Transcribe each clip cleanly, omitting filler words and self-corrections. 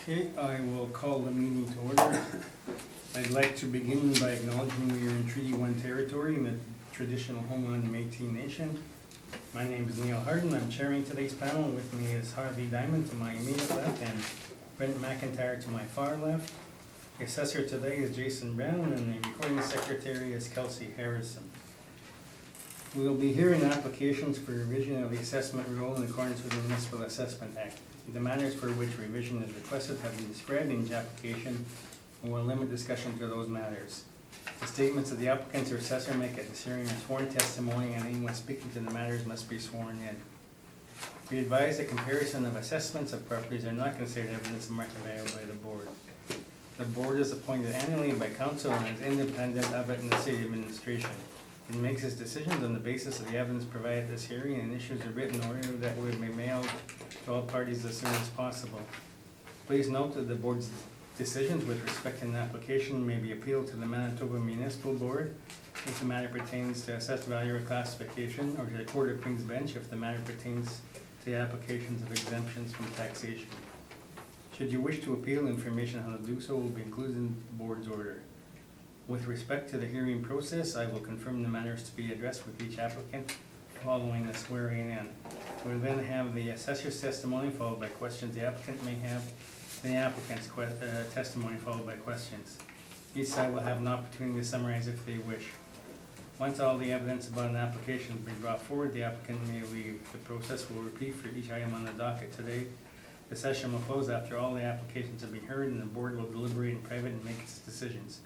Okay, I will call the meeting to order. I'd like to begin by acknowledging we are in Treaty 1 territory in the traditional homeland of Métis Nation. My name is Neil Harden. I'm chairing today's panel. With me is Harvey Diamond to my immediate left and Brent McIntyre to my far left. The assessor today is Jason Brown and the recording secretary is Kelsey Harrison. We will be hearing applications for revision of the assessment rule in accordance with the Municipal Assessment Act. The matters for which revision is requested have been described in each application and will limit discussion to those matters. The statements of the applicants or assessor make at this hearing are sworn testimony, and anyone speaking to the matters must be sworn in. Be advised that comparison of assessments of properties are not considered evidence of market value by the board. The board is appointed annually by council and is independent of it in the city administration. It makes its decisions on the basis of the evidence provided at this hearing and issues a written order that would be mailed to all parties as soon as possible. Please note that the board's decisions with respect to an application may be appealed to the Manitoba Municipal Board if the matter pertains to assessed value or classification, or to the Court of Queen's Bench if the matter pertains to the applications of exemptions from taxation. Should you wish to appeal, information on how to do so will be included in the board's order. With respect to the hearing process, I will confirm the matters to be addressed with each applicant following the swearing in. We'll then have the assessor's testimony followed by questions the applicant may have, and the applicant's testimony followed by questions. Each side will have an opportunity to summarize if they wish. Once all the evidence about an application has been brought forward, the applicant may leave. The process will repeat for each item on the docket today. The session will close after all the applications have been heard, and the board will deliberate in private and make its decisions.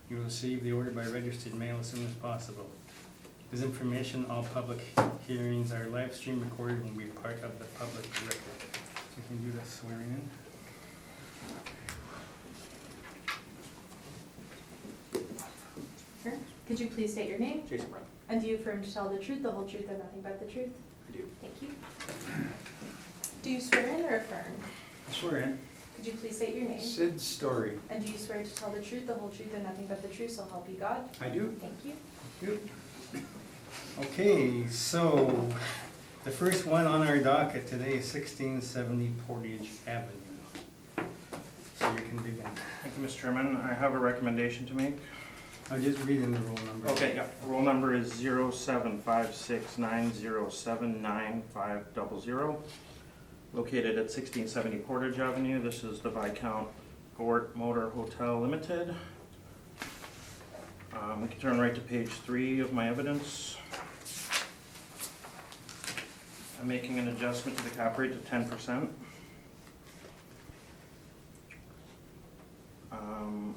You will receive the order by registered mail as soon as possible. This information, all public hearings are live stream recorded and will be part of the public record. So you can do the swearing in. Sure. Could you please state your name? Jason Brown. And do you affirm to tell the truth, the whole truth, and nothing but the truth? I do. Thank you. Do you swear in or affirm? I swear in. Could you please state your name? Sid Story. And do you swear to tell the truth, the whole truth, and nothing but the truth, so help you God? I do. Thank you. Good. Okay, so the first one on our docket today is 1670 Portage Avenue. So you can begin. Thank you, Mr. Chairman. I have a recommendation to make. I'll just read in the roll number. Okay, yeah. Roll number is 0756907950, located at 1670 Portage Avenue. This is the Viscount Gort Motor Hotel Limited. We can turn right to page 3 of my evidence. I'm making an adjustment to the cap rate to 10%.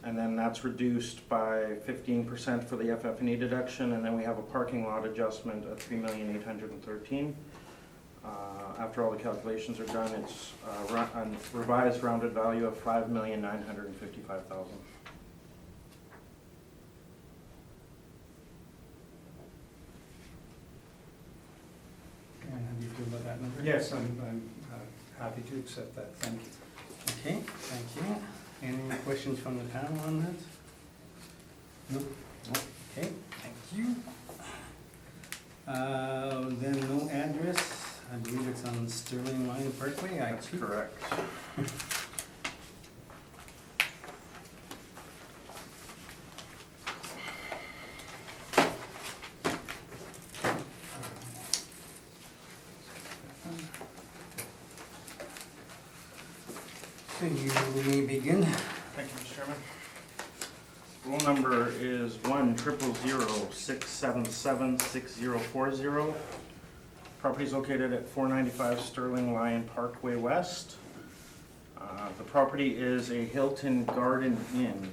And then that's reduced by 15% for the FF&E deduction, and then we have a parking lot adjustment of $3,813,000. After all the calculations are done, it's a revised rounded value of $5,955,000. And how do you feel about that number? Yes, I'm happy to accept that. Thank you. Okay, thank you. Any questions from the panel on that? No? Okay, thank you. Then no address. I believe it's on Sterling Line Parkway. That's correct. So you may begin. Thank you, Mr. Chairman. Roll number is 10006776040. Property is located at 495 Sterling Lion Parkway West. The property is a Hilton Garden Inn,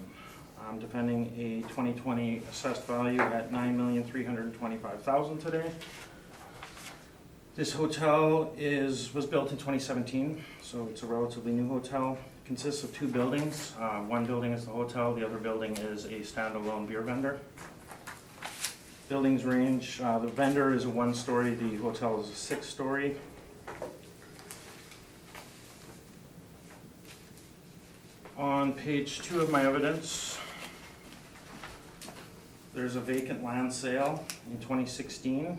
defending a 2020 assessed value at $9,325,000 today. This hotel was built in 2017, so it's a relatively new hotel. It consists of 2 buildings. One building is the hotel, the other building is a standalone beer vendor. Buildings range, the vendor is a 1-story, the hotel is a 6-story. On page 2 of my evidence, there's a vacant land sale in 2016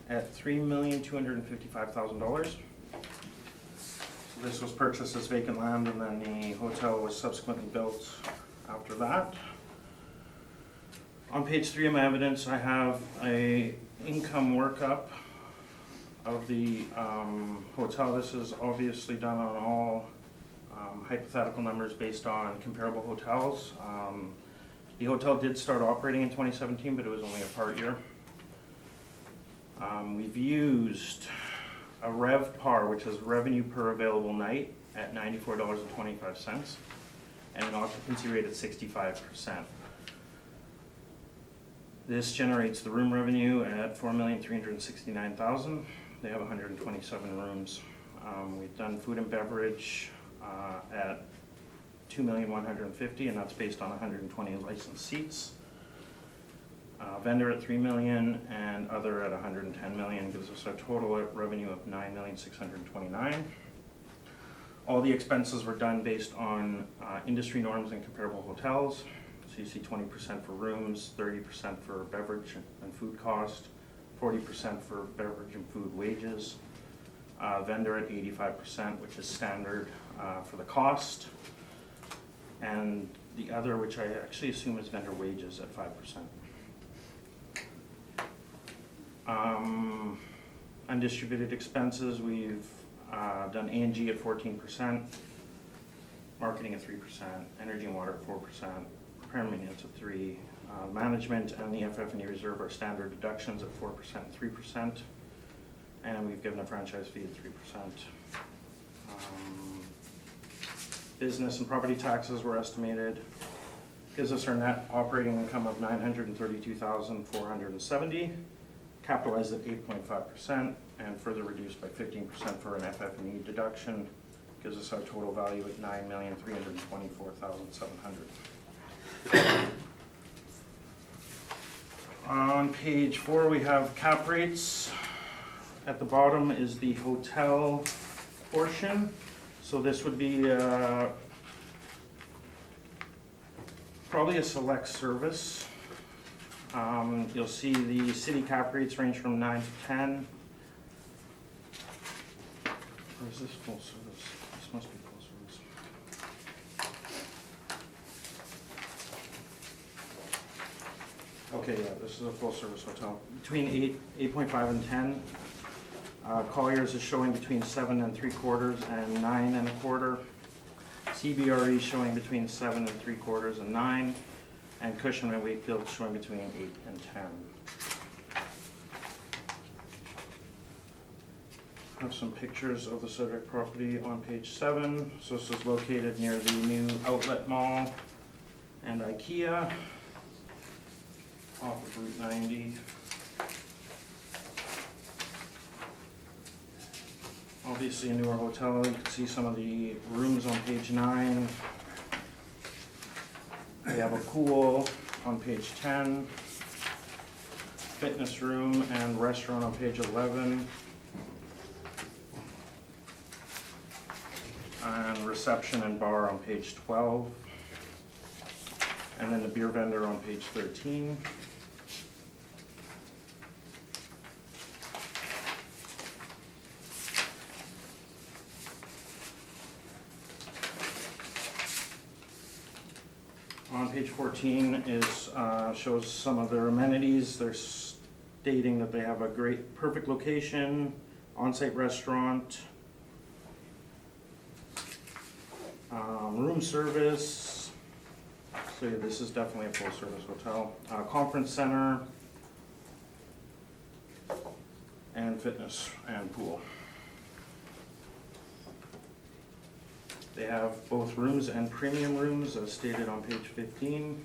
at $3,255,000. This was purchased as vacant land, and then the hotel was subsequently built after that. On page 3 of my evidence, I have a income workup of the hotel. This is obviously done on all hypothetical numbers based on comparable hotels. The hotel did start operating in 2017, but it was only a part year. We've used a RevPAR, which is revenue per available night, at $94.25, and an occupancy rate at 65%. This generates the room revenue at $4,369,000. They have 127 rooms. We've done food and beverage at $2,150,000, and that's based on 120 licensed seats. Vendor at $3 million and other at $110 million gives us a total revenue of $9,629,000. All the expenses were done based on industry norms and comparable hotels. So you see 20% for rooms, 30% for beverage and food cost, 40% for beverage and food wages. Vendor at 85%, which is standard for the cost. And the other, which I actually assume is vendor wages, at 5%. Undistributed expenses, we've done A&G at 14%, marketing at 3%, energy and water at 4%, repair and maintenance at 3%, management and the FF&E reserve are standard deductions at 4% and 3%, and we've given a franchise fee at 3%. Business and property taxes were estimated, gives us our net operating income of $932,470, capitalized at 8.5%, and further reduced by 15% for an FF&E deduction, gives us our total value at $9,324,700. On page 4, we have cap rates. At the bottom is the hotel portion. So this would be probably a select service. You'll see the city cap rates range from 9 to 10. Or is this full service? This must be full service. Okay, yeah, this is a full service hotel. Between 8.5 and 10. Colliers is showing between 7 3/4 and 9 1/4. CBRE showing between 7 3/4 and 9. And Cushman & Wakefield showing between 8 and 10. I have some pictures of the subject property on page 7. So this is located near the new outlet mall and IKEA off of Route 90. Obviously a newer hotel. You can see some of the rooms on page 9. We have a pool on page 10, fitness room and restaurant on page 11, and reception and bar on page 12, and then the beer vendor on page 13. On page 14 is shows some of their amenities. They're stating that they have a great, perfect location, on-site restaurant, room service. So yeah, this is definitely a full-service hotel. Conference center, and fitness and pool. They have both rooms and premium rooms as stated on page 15.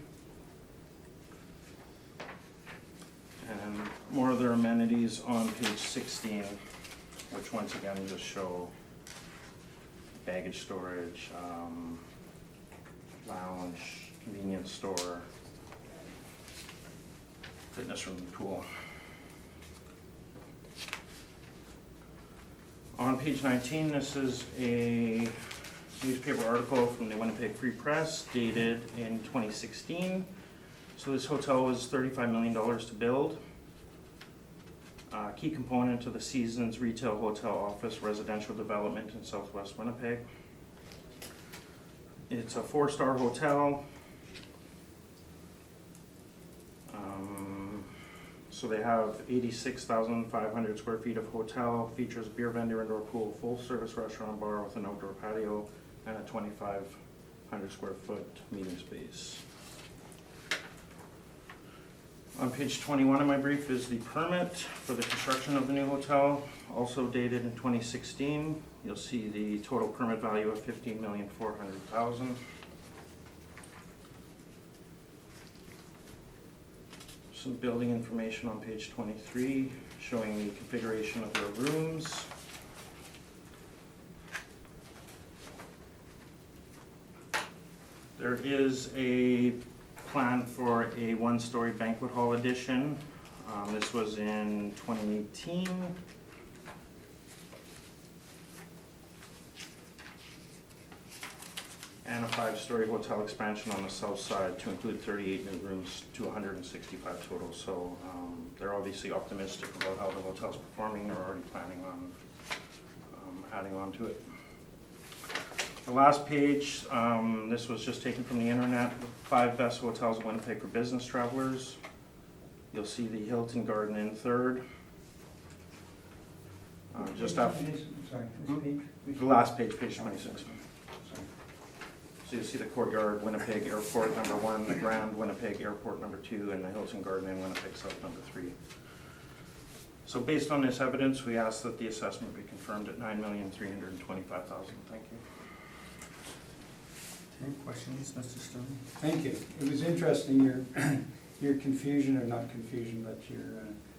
And more of their amenities on page 16, which once again just show baggage storage, lounge, convenience store, fitness room, and pool. On page 19, this is a newspaper article from the Winnipeg Free Press dated in 2016. So this hotel was $35 million to build. Key component to the Seasons Retail Hotel Office Residential Development in Southwest Winnipeg. It's a 4-star hotel. So they have 86,500 square feet of hotel, features beer vendor, indoor pool, full service restaurant bar with an outdoor patio, and a 2,500 square foot meeting space. On page 21 of my brief is the permit for the construction of the new hotel, also dated in 2016. You'll see the total permit value of $15,400,000. Some building information on page 23, showing the configuration of their rooms. There is a plan for a 1-story banquet hall addition. This was in 2018. And a 5-story hotel expansion on the south side to include 38 new rooms to 165 total. So they're obviously optimistic about how the hotel's performing. They're already planning on adding on to it. The last page, this was just taken from the internet, the 5 best hotels in Winnipeg for business travelers. You'll see the Hilton Garden Inn 3rd. Just up, Sorry, which page? the last page, page 26. So you'll see the Courtyard Winnipeg Airport number 1, the Grand Winnipeg Airport number 2, and the Hilton Garden Inn Winnipeg South number 3. So based on this evidence, we ask that the assessment be confirmed at $9,325,000. Thank you. Any questions, Mr. Stone? Thank you. It was interesting, your confusion, or not confusion, but your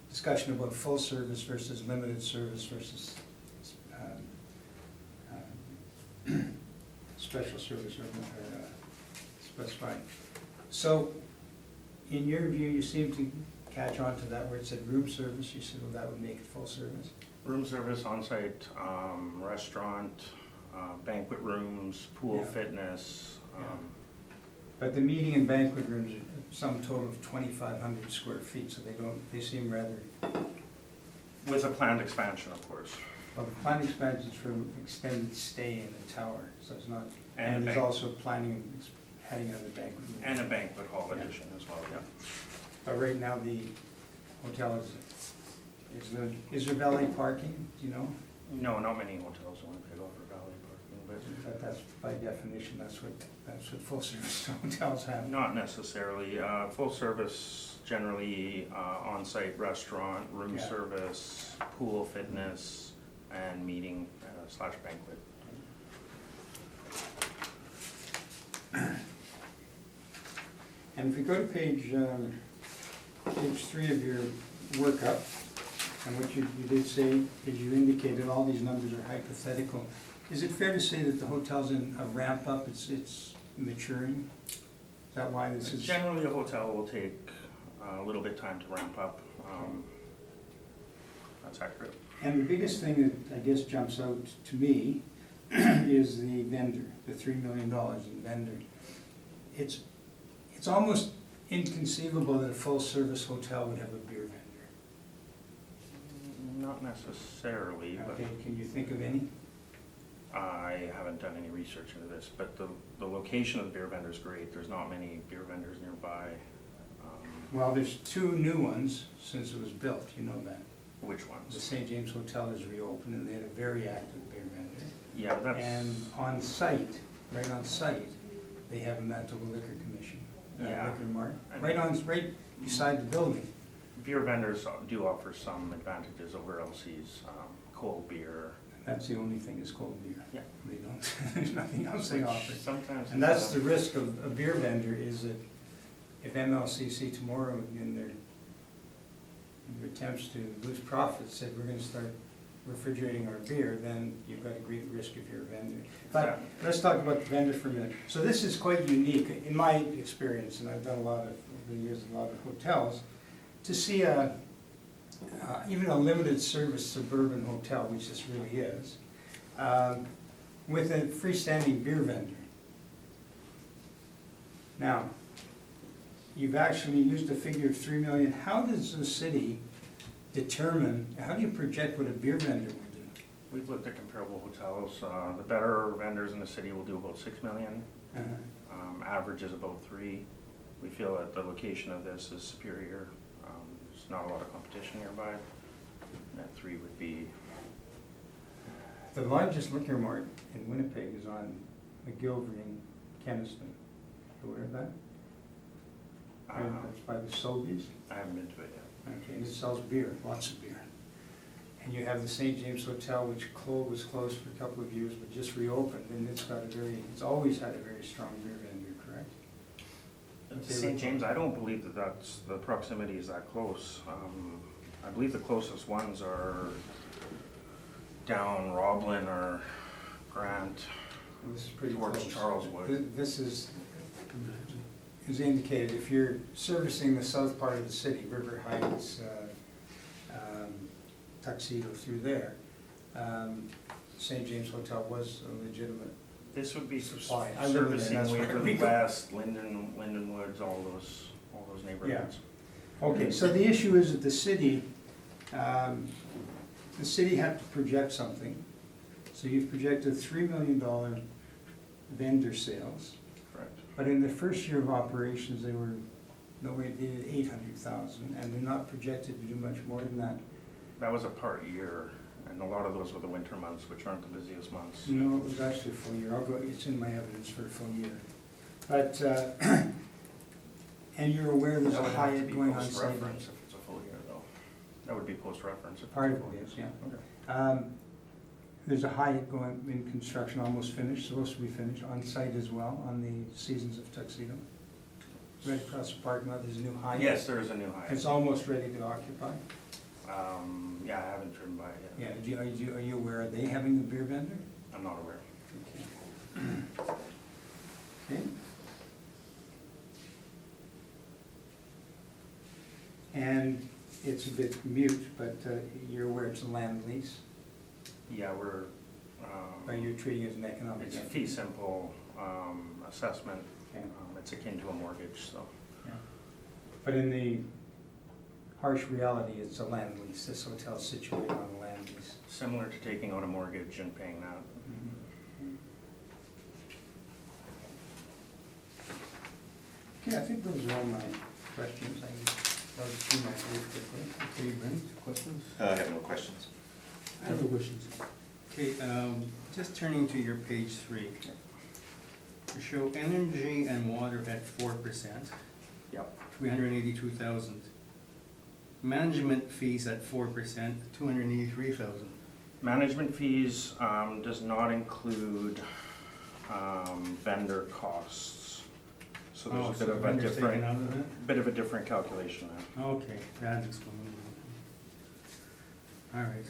discussion about full service versus limited service versus special service or specified. So, in your view, you seem to catch on to that where it said room service. You said, well, that would make it full service. Room service, on-site restaurant, banquet rooms, pool Yeah. fitness. But the meeting and banquet rooms are some total of 2,500 square feet, so they seem rather, With a planned expansion, of course. well, the planned expansion is for extended stay in the tower, so it's not, And and a there's bank- also planning, adding another banquet room. And a banquet hall Yeah. addition as well, yeah. But right now, the hotel is there valet parking, do you know? No, not many hotels in Winnipeg offer valet parking, That's by definition, that's what full service hotels have. but not necessarily. Full service, generally on-site restaurant, room Yeah. service, pool fitness, and meeting / banquet. And if we go to page 3 of your workup, and what you did say is you indicated all these numbers are hypothetical. Is it fair to say that the hotel's in a ramp up, it's maturing? Is that why this is? Generally, a hotel will take a little bit time to ramp up. That's accurate. And the biggest thing that I guess jumps out to me is the vendor, the $3 million in vendor. It's almost inconceivable that a full-service hotel would have a beer vendor. Not necessarily, but Okay, can you think of any? I haven't done any research into this, but the location of the beer vendor is great. There's not many beer vendors nearby. Well, there's 2 new ones since it was built, you know that. Which The ones? St. James Hotel is reopened and they had a very active beer vendor. Yeah, but that's, And on site, right on site, they have a Manitoba Liquor Commission, Yeah. Liquor Mart, And- right beside the building. beer vendors do offer some advantages over LC's, cold beer. That's the only thing is cold beer. Yeah. They don't, there's nothing else they which offer. Sometimes. And that's the risk of a beer vendor is that if MLCC tomorrow in their attempts to boost profits said we're gonna start refrigerating our beer, then you've got a great risk if you're a vendor. But let's talk about the vendor for a minute. So this is quite unique in my experience, and I've done over the years, a lot of hotels, to see even a limited service suburban hotel, which this really is, with a freestanding beer vendor. Now, you've actually used a figure of 3 million. How does the city determine, how do you project what a beer vendor will do? We've looked at comparable hotels. The better vendors in the city will do about 6 million. Average is about 3. We feel that the location of this is superior. There's not a lot of competition nearby. And that 3 would be, The largest liquor mart in Winnipeg is on McGilvery in Keniston. You aware of that? That's by the Sobeys. I haven't been to it yet. Okay, and it sells beer, lots of beer. And you have the St. James Hotel, which was closed for a couple of years, but just reopened, and it's always had a very strong beer vendor, correct? St. James, I don't believe that the proximity is that close. I believe the closest ones are down Roblin or Grant, This is pretty towards close. Charleswood. This is, as indicated, if you're servicing the south part of the city, River Heights, Tuxedo through there, St. James Hotel was a legitimate. This would be Supply. I live in there, servicing that's where we Waverly go. West, Linden Woods, all those neighborhoods. Okay, so the issue is that the city had to project something. So you've projected $3 million vendor sales, Correct. but in the first year of operations, they did 800,000, and they're not projected to do much more than that. That was a part year, and a lot of those were the winter months, which aren't the busiest months. No, it was actually a full year. It's in my evidence for a full year. But, and you're aware there's That a would have to Hyatt be going on site. post-reference if it's a full year, though. That would be post-reference. if it's a Part of full it year. is, yeah. Okay. There's a Hyatt going in construction, almost finished, supposed to be finished, on site as well, on the Seasons of Tuxedo. Right across the parking lot, there's a new Hyatt. Yes, there is a new Hyatt. It's almost ready to occupy. Yeah, I haven't driven by it yet. Yeah, are you aware, are they having a beer vendor? I'm not aware. Okay. Okay. And it's a bit mute, but you're aware it's a land lease, Yeah, we're, or you're treating it as an economic it's a entity? fee simple assessment. Okay. It's akin to a mortgage, so. Yeah. But in the harsh reality, it's a land lease. This hotel's situated on a land lease. Similar to taking out a mortgage and paying that. Okay, I think those are all my questions. I'll just do my brief quickly. Okay, Brent, questions? I have no questions. I have no questions. Okay, just turning to your page 3. You show energy and water at 4%, Yep. 382,000. Management fees at 4%, 283,000. Management fees does not include vendor costs. So Oh, there's so a bit of a vendor's taken different, out of that? bit of a different calculation there. Okay, that's explaining it. All right.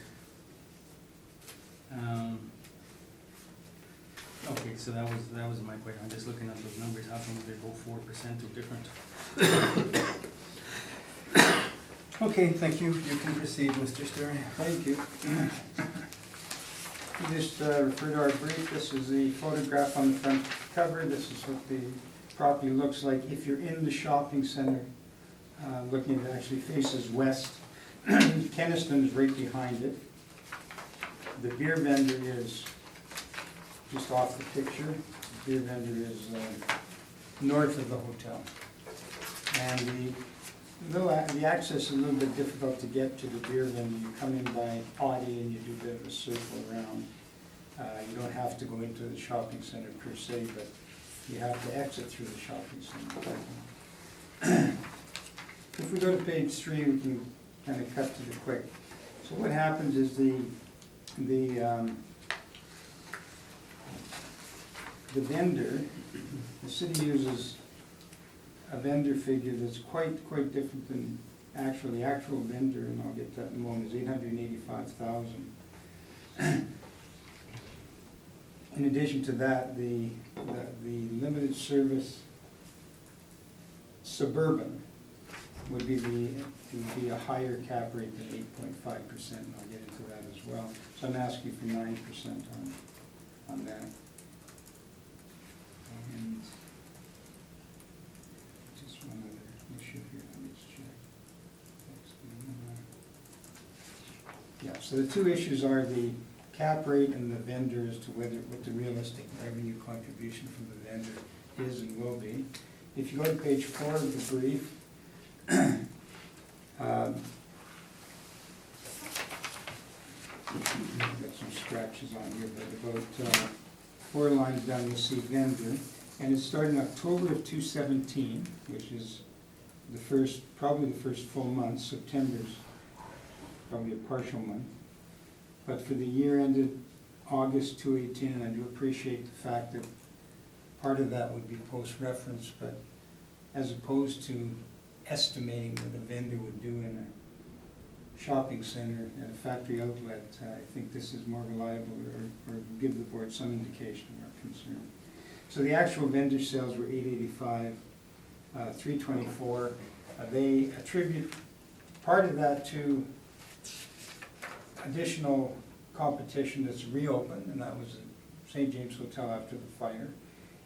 Okay, so that was my question. I'm just looking at those numbers. How come they go 4% or different? Okay, thank you. You can proceed, Mr. Stern. Thank you. We just refer to our brief. This is the photograph on the front cover. This is what the property looks like if you're in the shopping center, looking, it actually faces west. Keniston is right behind it. The beer vendor is just off the picture. The beer vendor is north of the hotel. And the access is a little bit difficult to get to the beer vendor. You come in by Audi and you do a bit of a circle around. You don't have to go into the shopping center per se, but you have to exit through the shopping center. If we go to page 3, we can kind of cut to the quick. So what happens is the vendor, the city uses a vendor figure that's quite different than the actual vendor, and I'll get that in a moment, is 885,000. In addition to that, the limited service suburban would be a higher cap rate than 8.5%, and I'll get into that as well. So I'm asking for 9% on that. And just one other issue here, let me just check. Yeah, so the two issues are the cap rate and the vendor as to what the realistic revenue contribution from the vendor is and will be. If you go to page 4 of the brief, got some scratches on here, but about 4 lines down you'll see vendor, and it started in October of 2017, which is probably the first full month. September's probably a partial month. But for the year ended August 2018, and I do appreciate the fact that part of that would be post-reference, but as opposed to estimating what a vendor would do in a shopping center and a factory outlet, I think this is more reliable or give the board some indication of our concern. So the actual vendor sales were 885, 324. They attribute part of that to additional competition that's reopened, and that was the St. James Hotel after the fire.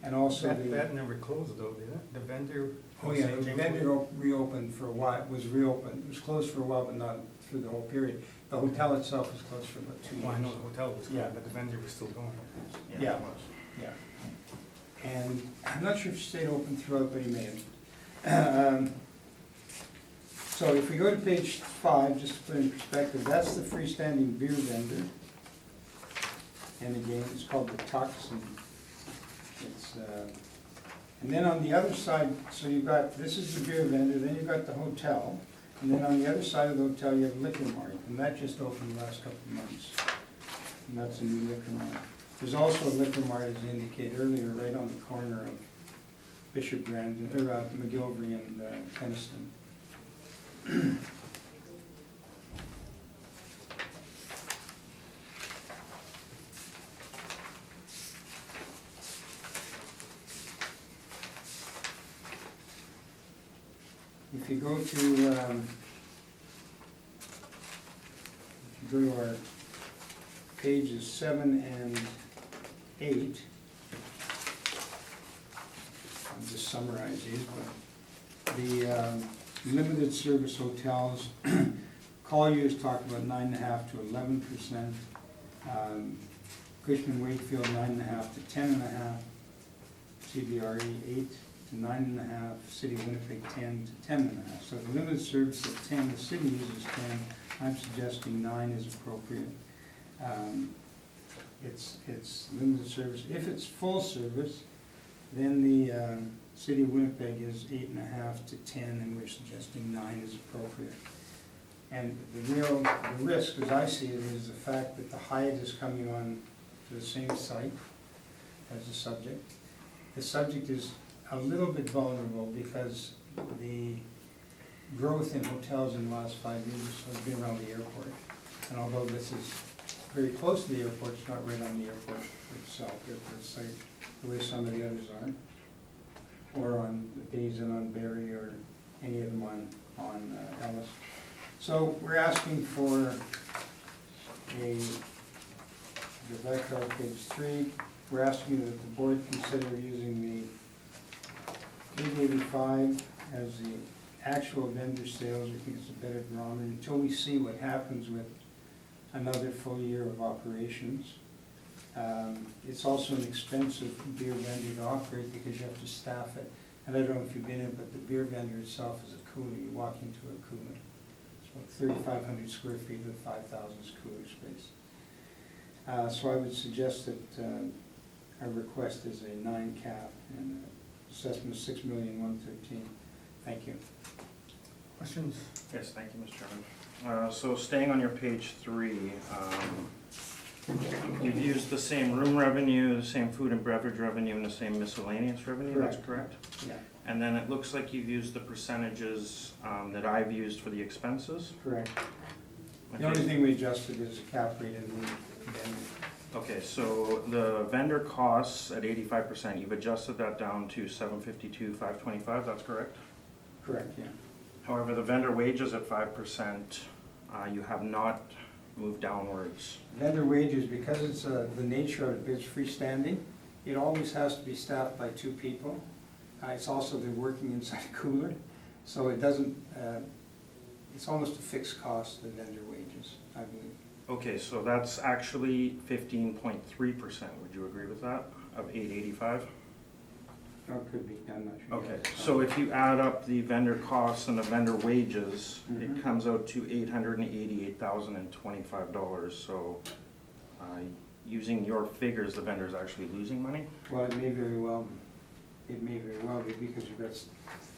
And also That never closed though, did it? The vendor? Oh, yeah, the vendor reopened for a while, was reopened. It was closed for a while, but not through the whole period. The hotel itself was closed for about 2 years. Well, I know the hotel was Yeah. closed, but the vendor was still going. Yeah. it was. Yeah. And I'm not sure if it stayed open throughout, but he may have. So if we go to page 5, just to put it in perspective, that's the freestanding beer vendor. And again, it's called the Tux, and it's, and then on the other side, so you've got, this is the beer vendor, then you've got the hotel, and then on the other side of the hotel, you have Liquor Mart, and that just opened the last couple of months. And that's a new Liquor Mart. There's also a Liquor Mart, as indicated earlier, right on the corner of Bishop Brandon, or McGilvery and Keniston. If you go to our pages 7 and 8, I'll just summarize these, but the limited service hotels, Collier's talked about 9.5 to 11%, Cushman Wakefield 9.5 to 10.5, CBRE 8 to 9.5, City of Winnipeg 10 to 10.5. So the limited service at 10, the city uses 10. I'm suggesting 9 is appropriate. It's limited service. If it's full service, then the City of Winnipeg is 8.5 to 10, and we're suggesting 9 is appropriate. And the risk, as I see it, is the fact that the Hyatt is coming on to the same site as the subject. The subject is a little bit vulnerable because the growth in hotels in the last 5 years has been around the airport. And although this is very close to the airport, it's not right on the airport itself, airport site, the way some of the others are. Or on Days Inn on Barrie, or any of them on Ellis. So we're asking for go back to page 3, we're asking that the board consider using the 885 as the actual vendor sales. We think it's a better barometer until we see what happens with another full year of operations. It's also an expensive beer vendor to operate because you have to staff it. And I don't know if you've been in, but the beer vendor itself is a cooler. You walk into a cooler. It's about 3,500 square feet with 5,000 cooler space. So I would suggest that our request is a 9 cap and assessment of $6,113,000. Thank you. Questions? Yes, thank you, Mr. Chairman. So staying on your page 3, you've used the same room revenue, the same food and beverage revenue, and the same miscellaneous revenue, that's correct? Yeah, And then it looks like you've used the percentages that I've used for the expenses? correct. Okay. The only thing we adjusted is the cap rate and the vendor. Okay, so the vendor costs at 85%, you've adjusted that down to $752,525, that's correct? Correct, yeah. However, the vendor wages at 5%, you have not moved downwards. Vendor wages, because it's the nature of it, it's freestanding, it always has to be staffed by 2 people. It's also, they're working inside a cooler, so it doesn't, it's almost a fixed cost, the vendor wages, I believe. Okay, so that's actually 15.3%. Would you agree with that, of 885? Oh, it could be, I'm not sure. Okay, so if you add up the vendor costs and the vendor wages, Mhm. it comes out to $888,025. So, using your figures, the vendor's actually losing money? Well, it may very well be because you've got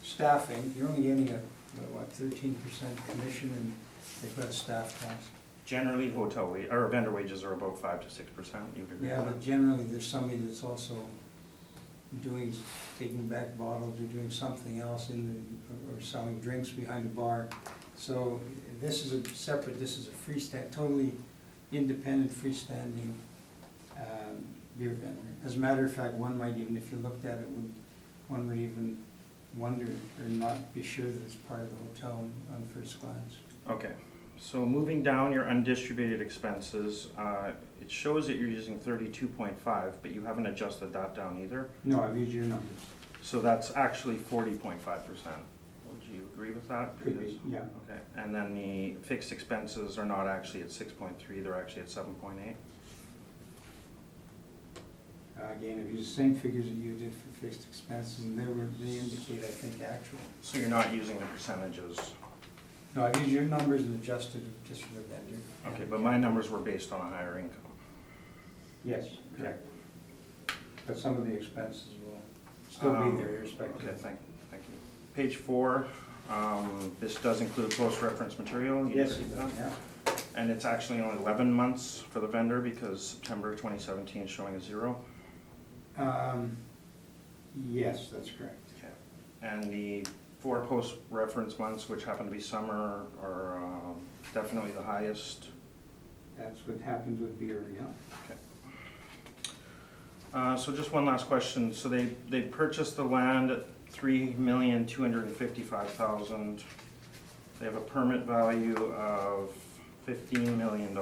staffing, you're only getting a, 13% commission and they've got staff costs. Generally, or vendor wages are about 5 to 6%. You would agree Yeah, with but that? generally there's somebody that's also taking back bottles or doing something else or selling drinks behind the bar. So this is a totally independent, freestanding beer vendor. As a matter of fact, one might even, if you looked at it, one would even wonder or not be sure that it's part of the hotel on first glance. Okay, so moving down your undistributed expenses, it shows that you're using 32.5, but you haven't adjusted that down either. No, I've used your numbers. So that's actually 40.5%. Would you agree with that? Could be, yeah. Okay, and then the fixed expenses are not actually at 6.3, they're actually at 7.8. Again, I've used the same figures that you did for fixed expenses, and they indicate, I think, actual. So you're not using the percentages. No, I've used your numbers and adjusted just for the vendor. Okay, but my numbers were based on a higher income. Yes, correct. But some of the expenses will still be there irrespective. Okay, thank you. Page 4, this does include post-reference material. You Yes, agree it with does, that? yeah. And it's actually only 11 months for the vendor because September 2017 is showing a 0. Yes, that's correct. Okay. And the 4 post-reference months, which happen to be summer, are definitely the highest. That's what happens with beer, yeah. Okay. So just one last question. So they purchased the land at $3,255,000. They have a permit value of $15 million.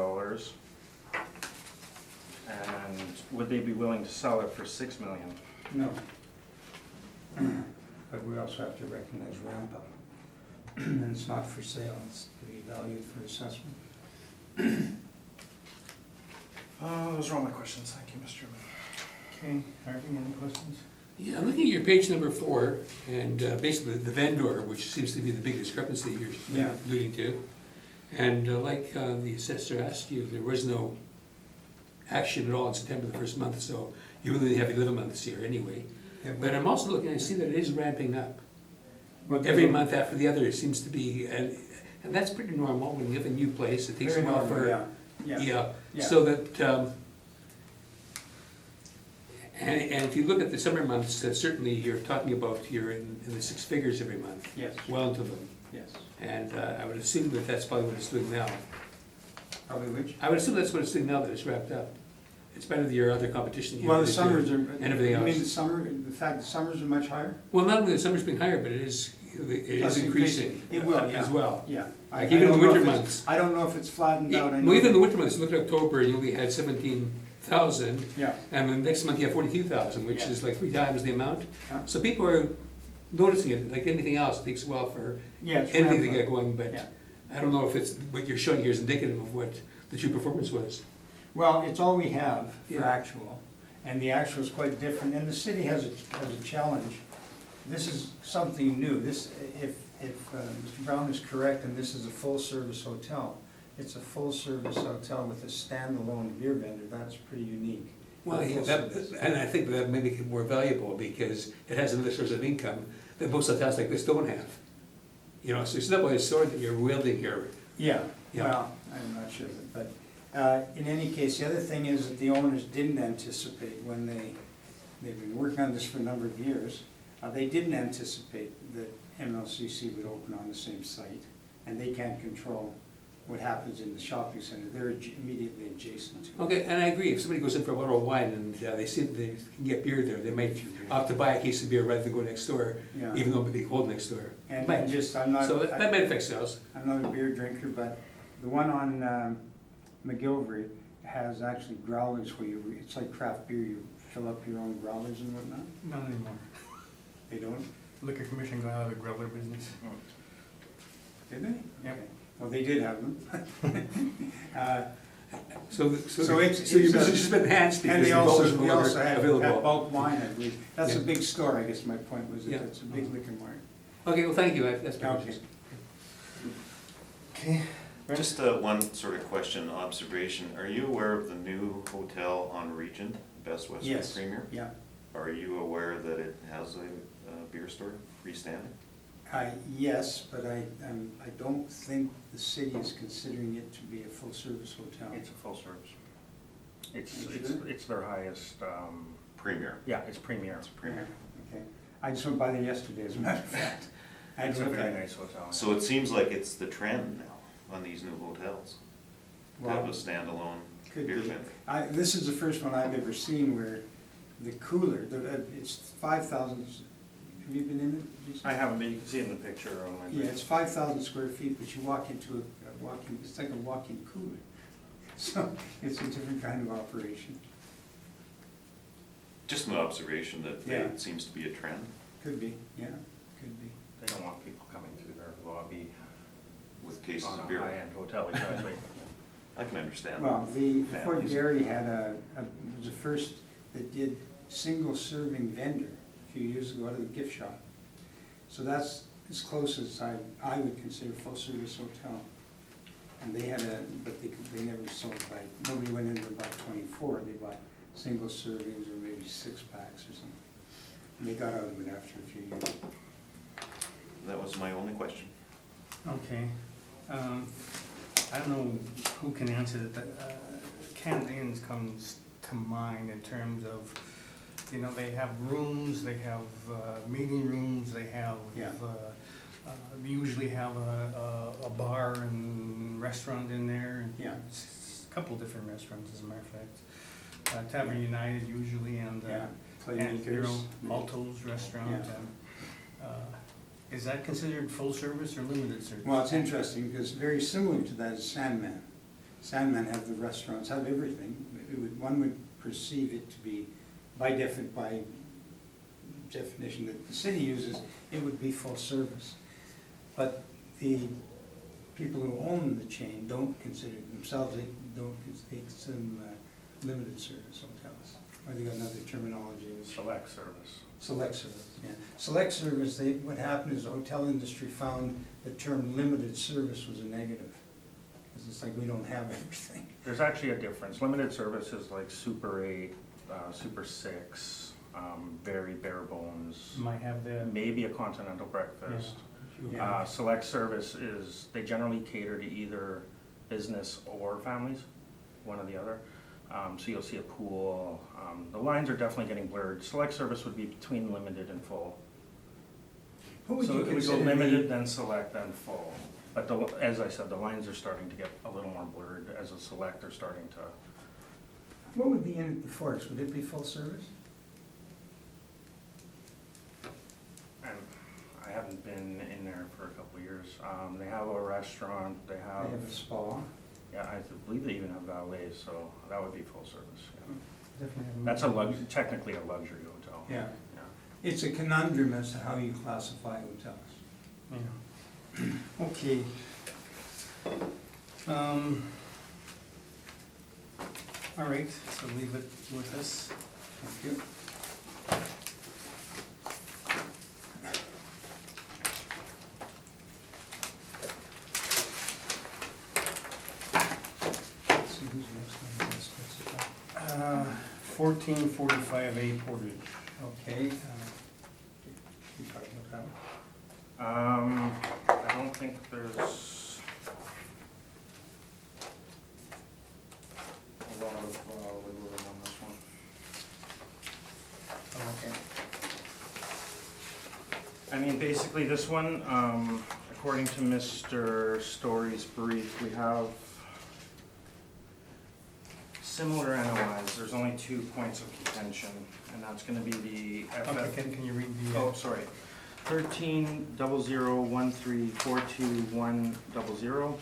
And would they be willing to sell it for $6 million? No. But we also have to recognize ramp up. And it's not for sale, it's to be valued for assessment. Those are all my questions. Thank you, Mr. Chairman. Okay, Harvey, any questions? Yeah, I'm looking at your page number 4, and basically the vendor, which seems to be the big discrepancy you're Yeah. alluding to. And like the assessor asked you, there was no action at all in September, the first month, so you really have 11 months here anyway. But I'm also looking, I see that it is ramping up. Every month after the other, it seems to be, and that's pretty normal when you have a new place, it takes a Very while normal, for. yeah. Yeah, Yeah. so that, and if you look at the summer months, certainly you're talking about you're in the 6 figures every month, Yes, well into them. yes. And I would assume that that's probably what it's doing now. Probably which? I would assume that's what it's doing now that it's wrapped up. It's better than your other competition. you Well, have the this year summers are. And everything You mean else. the fact that summers are much higher? Well, not only the summer's being higher, but it is increasing. It will, yeah. As well. Yeah. Like even in the winter months. I don't know if it's flattened out. I know- Well, even in the winter months, look at October, you only had 17,000, Yeah, and then next month you have 42,000, which Yeah. is like 3 times the amount. Yeah. So people are noticing it, like anything else, it takes a while for yeah. It's anything to ramped get up. going, but Yeah. I don't know if it's, what you're showing here is indicative of what the true performance was. Well, it's all we have for Yeah. actual, and the actual is quite different, and the city has a challenge. This is something new. This, if Mr. Brown is correct, and this is a full-service hotel, it's a full-service hotel with a standalone beer vendor, that's pretty unique. Well, yeah, and I think that may make it more valuable because it has another source of income that most hotels like this don't have. You know, so it's not a sword that you're wielding here. Yeah, Yeah. well, I'm not sure, but in any case, the other thing is that the owners didn't anticipate when they've been working on this for a number of years, they didn't anticipate that MLCC would open on the same site, and they can't control what happens in the shopping center. They're immediately adjacent to it. Okay, and I agree, if somebody goes in for a bottle of wine and they see they can get beer there, they might opt to buy a case of beer rather than go next door, Yeah. even though it'd be cold next door. And Might. just, I'm not. So that might affect sales. I'm not a beer drinker, but the one on McGilvery has actually growlers where it's like craft beer, you fill up your own growlers and whatnot. Not anymore. They don't? Liquor Commission got out of the growler business. Did they? Yep. Okay. Well, they did have them. So So it's- your it's a- business has been enhanced And because they the bowls also, are we no also longer have available. bulk wine, I believe. That's a Yeah. big store, I guess my point was Yeah. that it's a big liquor mart. Okay, well, thank you, that's my Okay. question. Okay. Just one sort of question, observation. Are you aware of the new hotel on Regent, Best Western Yes. Premier? Yeah. Are you aware that it has a beer store freestanding? Yes, but I don't think the city is considering it to be a full-service hotel. It's a full service. It's, You it's, sure? it's their highest, Premier. yeah, it's premier. It's Premier. Okay. I just went by there yesterday, as a matter of fact. I had It's to a look very at it. nice hotel. So it seems like it's the trend now on these new hotels, to have Well, a standalone could beer be. vendor. This is the first one I've ever seen where the cooler, it's 5,000, have you been in it? Jason? I haven't been, you can see it in the picture on my. Yeah, it's 5,000 square feet, but you walk into a walk-in, it's like a walk-in cooler. So it's a different kind of operation. Just an observation that Yeah. it seems to be a trend Could be, yeah, could be. They don't want people coming through their lobby with cases on of a beer. high-end hotel, exactly. I can understand. Well, the Fort Families. Garry had was the first that did single-serving vendor a few years ago out of the gift shop. So that's as close as I would consider full-service hotel. And they had but they never sold nobody went in to buy 24, they bought single servings or maybe 6-packs or something. And they got out of it after a few years. That was my only question. Okay. I don't know who can answer that. Canada Inns comes to mind in terms of, you know, they have rooms, they have meeting rooms, they have, Yeah. they usually have a bar and restaurant in there. And Yeah. A couple different restaurants, as a matter of fact. Tavern United usually, and, Yeah, and, you know, Playmakers. Alto's Restaurant. Yeah. And, is that considered full service or limited service? Well, it's interesting because very similar to that is Sandman. Sandman have the restaurants, have everything. One would perceive it to be, by definition that the city uses, it would be full service. But the people who own the chain don't consider themselves, they consider them limited service hotels. Or they got another terminology. Select service. Select service, yeah. Select service, what happened is the hotel industry found the term limited service was a negative. Because it's like we don't have everything. There's actually a difference. Limited service is like Super 8, Super 6, very bare bones, Might have the. maybe a continental breakfast. Yeah. Select service is, they generally cater to either business or families, one or the other. So you'll see a pool. The lines are definitely getting blurred. Select service would be between limited and full. Who would So you it would go consider limited, then select, then full. But as I said, the lines are starting to get a little more blurred. As a select, they're starting to, what would be in at the Forks? Would it be full service? and I haven't been in there for a couple of years. They have a restaurant, they They have, have a spa. yeah, I believe they even have valets, so that would be full service. Yeah. Definitely have That's technically a luxury hotel. Yeah. Yeah. It's a conundrum as to how you classify hotels. Yeah. Okay. All right, so leave it with us. Thank you. Let's see who's next on this list. 1445A Portage. Okay. You talking about that one? I don't think there's a lot of wiggle room on this one. Okay. I mean, basically this one, according to Mr. Story's brief, we have similar NOIs. There's only 2 points of contention, and that's gonna be the Okay, FF. can you read the? Oh, sorry. 13-0013-42100.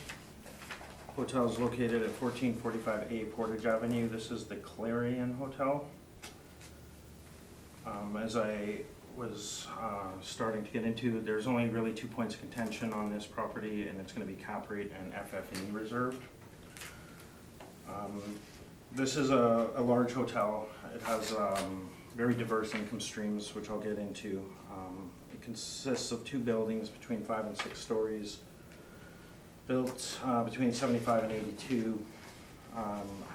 Hotel is located at 1445A Portage Avenue. This is the Clarion Hotel. As I was starting to get into, there's only really 2 points of contention on this property, and it's gonna be cap rate and FF&E reserved. This is a large hotel. It has very diverse income streams, which I'll get into. It consists of 2 buildings between 5 and 6 stories, built between 75 and 82.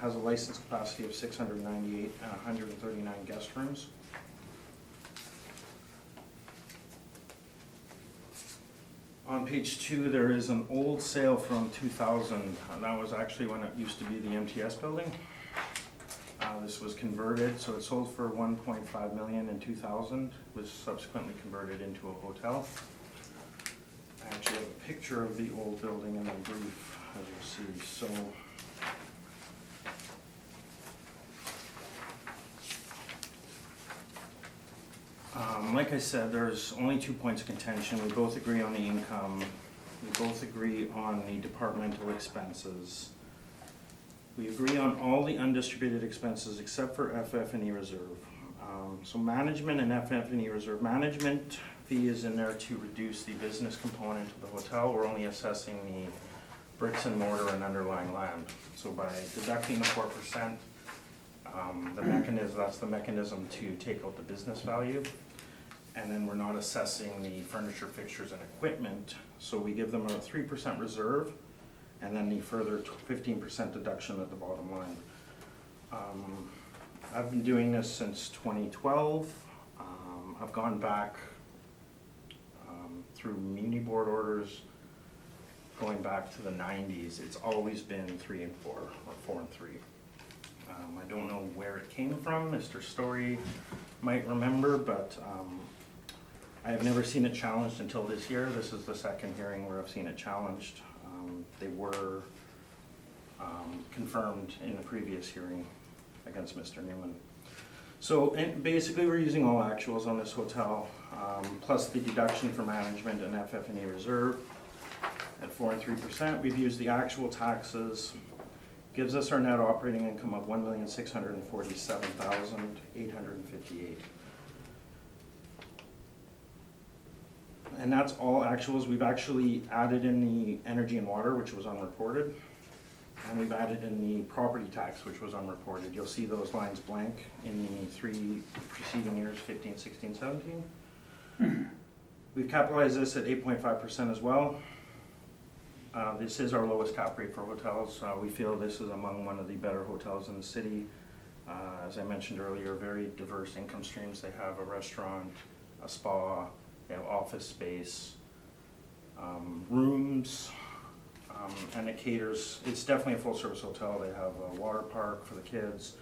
Has a license capacity of 698 and 139 guest rooms. On page 2, there is an old sale from 2000. That was actually when it used to be the MTS building. This was converted, so it sold for $1.5 million in 2000, was subsequently converted into a hotel. I actually have a picture of the old building in the brief, as you'll see. So, like I said, there's only 2 points of contention. We both agree on the income. We both agree on the departmental expenses. We agree on all the undistributed expenses except for FF&E reserve. So management and FF&E reserve. Management fee is in there to reduce the business component of the hotel. We're only assessing the bricks and mortar and underlying land. So by deducting the 4%, that's the mechanism to take out the business value. And then we're not assessing the furniture, fixtures, and equipment. So we give them a 3% reserve, and then the further 15% deduction at the bottom line. I've been doing this since 2012. I've gone back through muni board orders, going back to the 90s. It's always been 3 and 4, or 4 and 3. I don't know where it came from. Mr. Story might remember, but I have never seen it challenged until this year. This is the second hearing where I've seen it challenged. They were confirmed in the previous hearing against Mr. Newman. So basically we're using all actuals on this hotel, plus the deduction for management and FF&E reserve at 4 and 3%. We've used the actual taxes. Gives us our net operating income of $1,647,858. And that's all actuals. We've actually added in the energy and water, which was unreported. And we've added in the property tax, which was unreported. You'll see those lines blank in the 3 preceding years, 15, 16, 17. We've capitalized this at 8.5% as well. This is our lowest cap rate for hotels. We feel this is among one of the better hotels in the city. As I mentioned earlier, very diverse income streams. They have a restaurant, a spa, they have office space, rooms, and it caters. It's definitely a full-service hotel. They have a water park for the kids,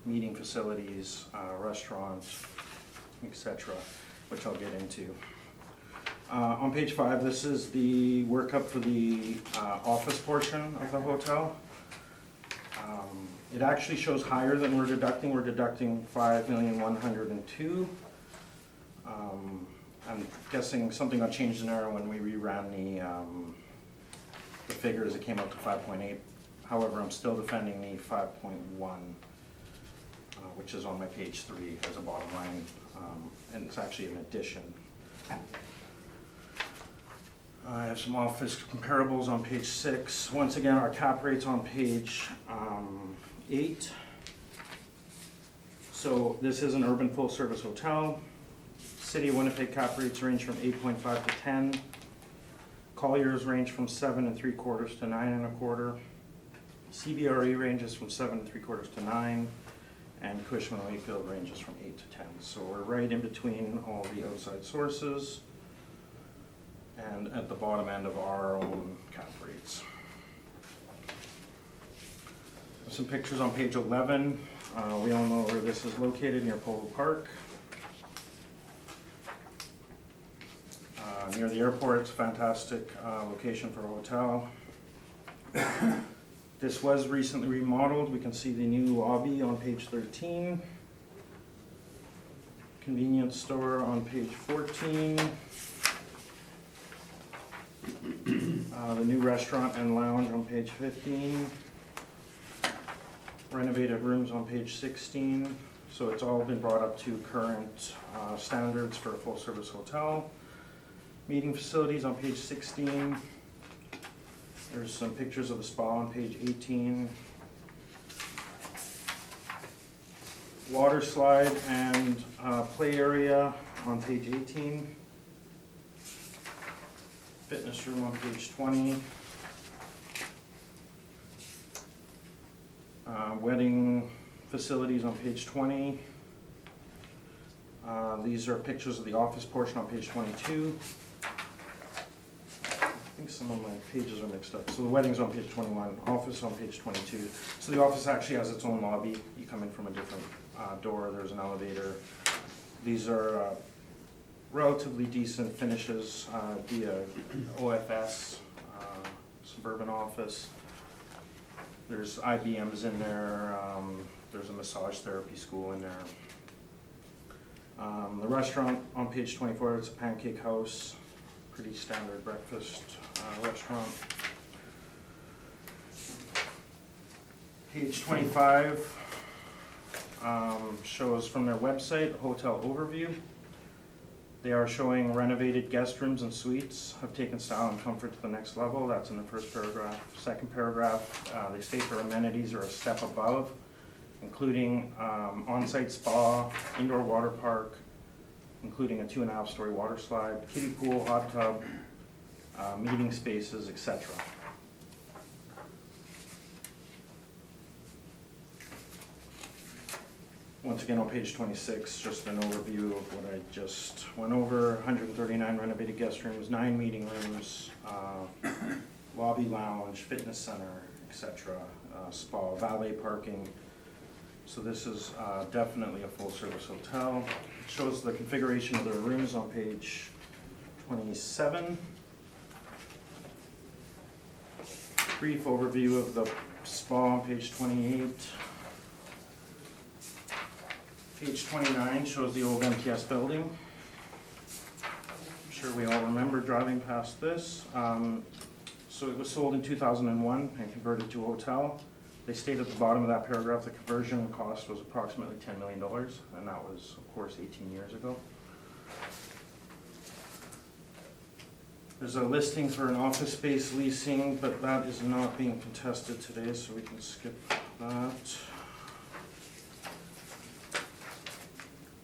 meeting facilities, restaurants, etc., which I'll get into. On page 5, this is the workup for the office portion of the hotel. It actually shows higher than we're deducting. We're deducting $5,102,000. I'm guessing something got changed in there when we reran the figures. It came out to 5.8. However, I'm still defending the 5.1, which is on my page 3 as a bottom line, and it's actually an addition. I have some office comparables on page 6. Once again, our cap rate's on page 8. So this is an urban full-service hotel. City of Winnipeg cap rates range from 8.5 to 10. Collier's range from 7 3/4 to 9 1/4. CBRE ranges from 7 3/4 to 9. And Cushman Wakefield ranges from 8 to 10. So we're right in between all the outside sources and at the bottom end of our own cap rates. Some pictures on page 11. We all know where this is located, near Polo Park. Near the airport. It's a fantastic location for a hotel. This was recently remodeled. We can see the new lobby on page 13. Convenience store on page 14. The new restaurant and lounge on page 15. Renovated rooms on page 16. So it's all been brought up to current standards for a full-service hotel. Meeting facilities on page 16. There's some pictures of the spa on page 18. Water slide and play area on page 18. Fitness room on page 20. Wedding facilities on page 20. These are pictures of the office portion on page 22. I think some of my pages are mixed up. So the wedding's on page 21, office on page 22. So the office actually has its own lobby. You come in from a different door, there's an elevator. These are relatively decent finishes via OFS, suburban office. There's IBMs in there, there's a massage therapy school in there. The restaurant on page 24, it's a pancake house, pretty standard breakfast restaurant. Page 25 shows from their website, hotel overview. They are showing renovated guest rooms and suites have taken style and comfort to the next level. That's in the first paragraph. Second paragraph, they state their amenities are a step above, including on-site spa, indoor water park, including a 2.5-story water slide, kiddie pool, hot tub, meeting spaces, etc. Once again, on page 26, just an overview of what I just went over. 139 renovated guest rooms, 9 meeting rooms, lobby lounge, fitness center, etc., spa, valet parking. So this is definitely a full-service hotel. It shows the configuration of their rooms on page 27. Brief overview of the spa on page 28. Page 29 shows the old MTS building. I'm sure we all remember driving past this. So it was sold in 2001 and converted to a hotel. They state at the bottom of that paragraph the conversion cost was approximately $10 million, and that was, of course, 18 years ago. There's a listing for an office space leasing, but that is not being contested today, so we can skip that.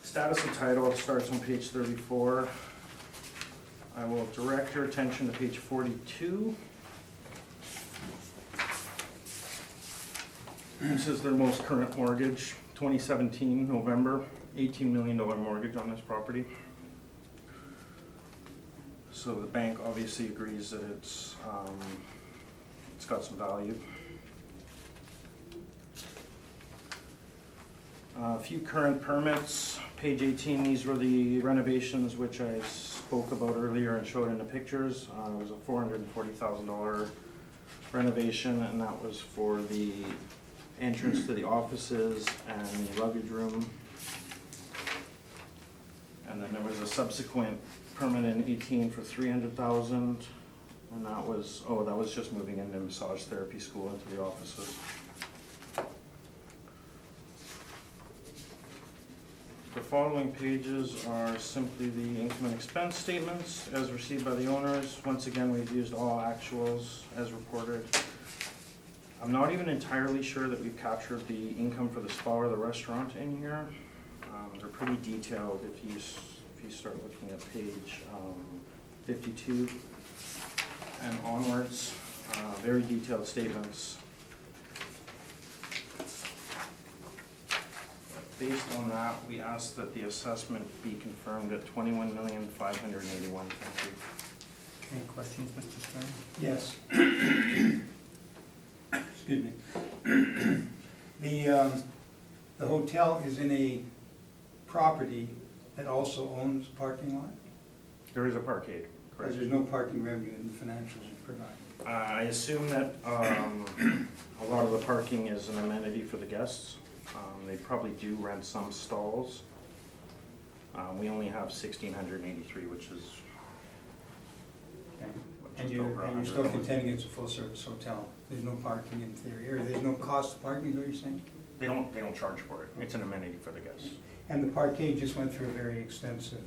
Status and title starts on page 34. I will direct your attention to page 42. This is their most current mortgage, 2017, November, $18 million mortgage on this property. So the bank obviously agrees that it's got some value. A few current permits. Page 18, these were the renovations which I spoke about earlier and showed in the pictures. It was a $440,000 renovation, and that was for the entrance to the offices and the luggage room. And then there was a subsequent permit in 18 for $300,000, and that was just moving into massage therapy school into the offices. The following pages are simply the income and expense statements as received by the owners. Once again, we've used all actuals as reported. I'm not even entirely sure that we've captured the income for the spa or the restaurant in here. They're pretty detailed if you start looking at page 52 and onwards. Very detailed statements. Based on that, we ask that the assessment be confirmed at $21,581,000. Thank you. Any questions, Mr. Stern? Yes. Excuse me. The hotel is in a property that also owns a parking lot? There is a parkade, Because correct? there's no parking revenue in the financials you provide. I assume that a lot of the parking is an amenity for the guests. They probably do rent some stalls. We only have 1,683, which is Okay. just And over you're 100. still contending it's a full-service hotel? There's no parking in theory, or there's no cost of parking, is what you're saying? They don't charge for it. It's an amenity for the guests. And the parkade just went through a very extensive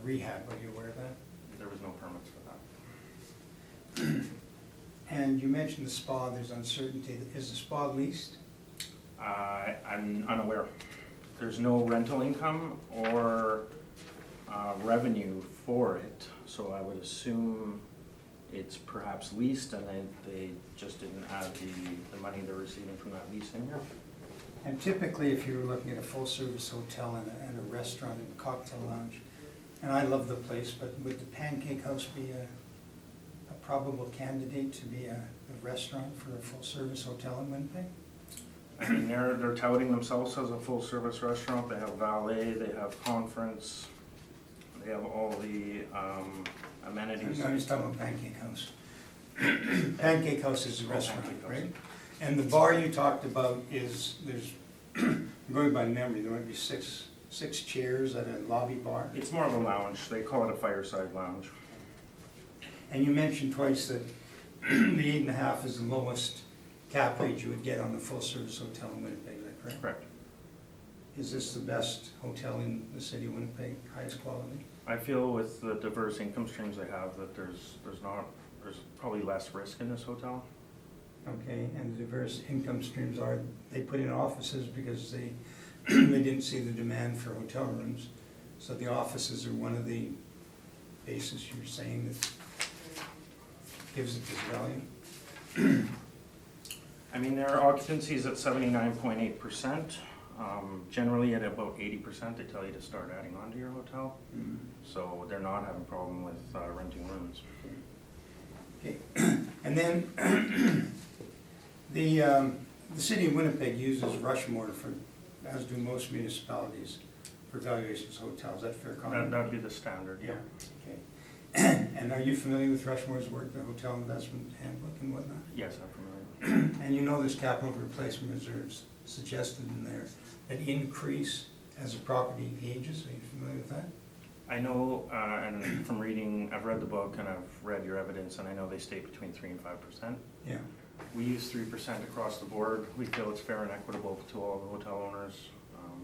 rehab, are you aware of that? There was no permits for that. And you mentioned the spa, there's uncertainty. Is the spa leased? I'm unaware. there's no rental income or revenue for it, so I would assume it's perhaps leased and they just didn't add the money they're receiving from that lease in here. And typically, if you were looking at a full-service hotel and a restaurant and cocktail lounge, and I love the place, but would the Pancake House be a probable candidate to be a restaurant for a full-service hotel in Winnipeg? I mean, they're touting themselves as a full-service restaurant. They have valet, they have conference, they have all the amenities. No, he's talking about Pancake House. Pancake House is a restaurant, Pancake House. right? And the bar you talked about is, I'm going by memory, there might be six chairs at a lobby bar. It's more of a lounge. They call it a fireside lounge. And you mentioned twice that the 8.5 is the lowest cap rate you would get on a full-service hotel in Winnipeg, is that correct? Correct. Is this the best hotel in the city of Winnipeg, highest quality? I feel with the diverse income streams they have that there's probably less risk in this hotel. Okay, and the diverse income streams are, they put in offices because they didn't see the demand for hotel rooms. So the offices are one of the bases you're saying that gives it this value? I mean, their occupancy is at 79.8%. Generally at about 80%, they tell you to start adding on to your hotel. So they're not having a problem with renting rooms. Okay, and then the city of Winnipeg uses Rushmore for, as do most municipalities, for valuations of hotels. Is that fair comment? That'd be the standard, yeah. Okay. And are you familiar with Rushmore's work, the hotel investment handbook and whatnot? Yes, I'm familiar. And you know there's capital replacement reserves suggested in there that increase as the property ages. Are you familiar with that? I know, and from reading, I've read the book and I've read your evidence, and I know they state between 3% and 5%. Yeah. We use 3% across the board. We feel it's fair and equitable to all the hotel owners.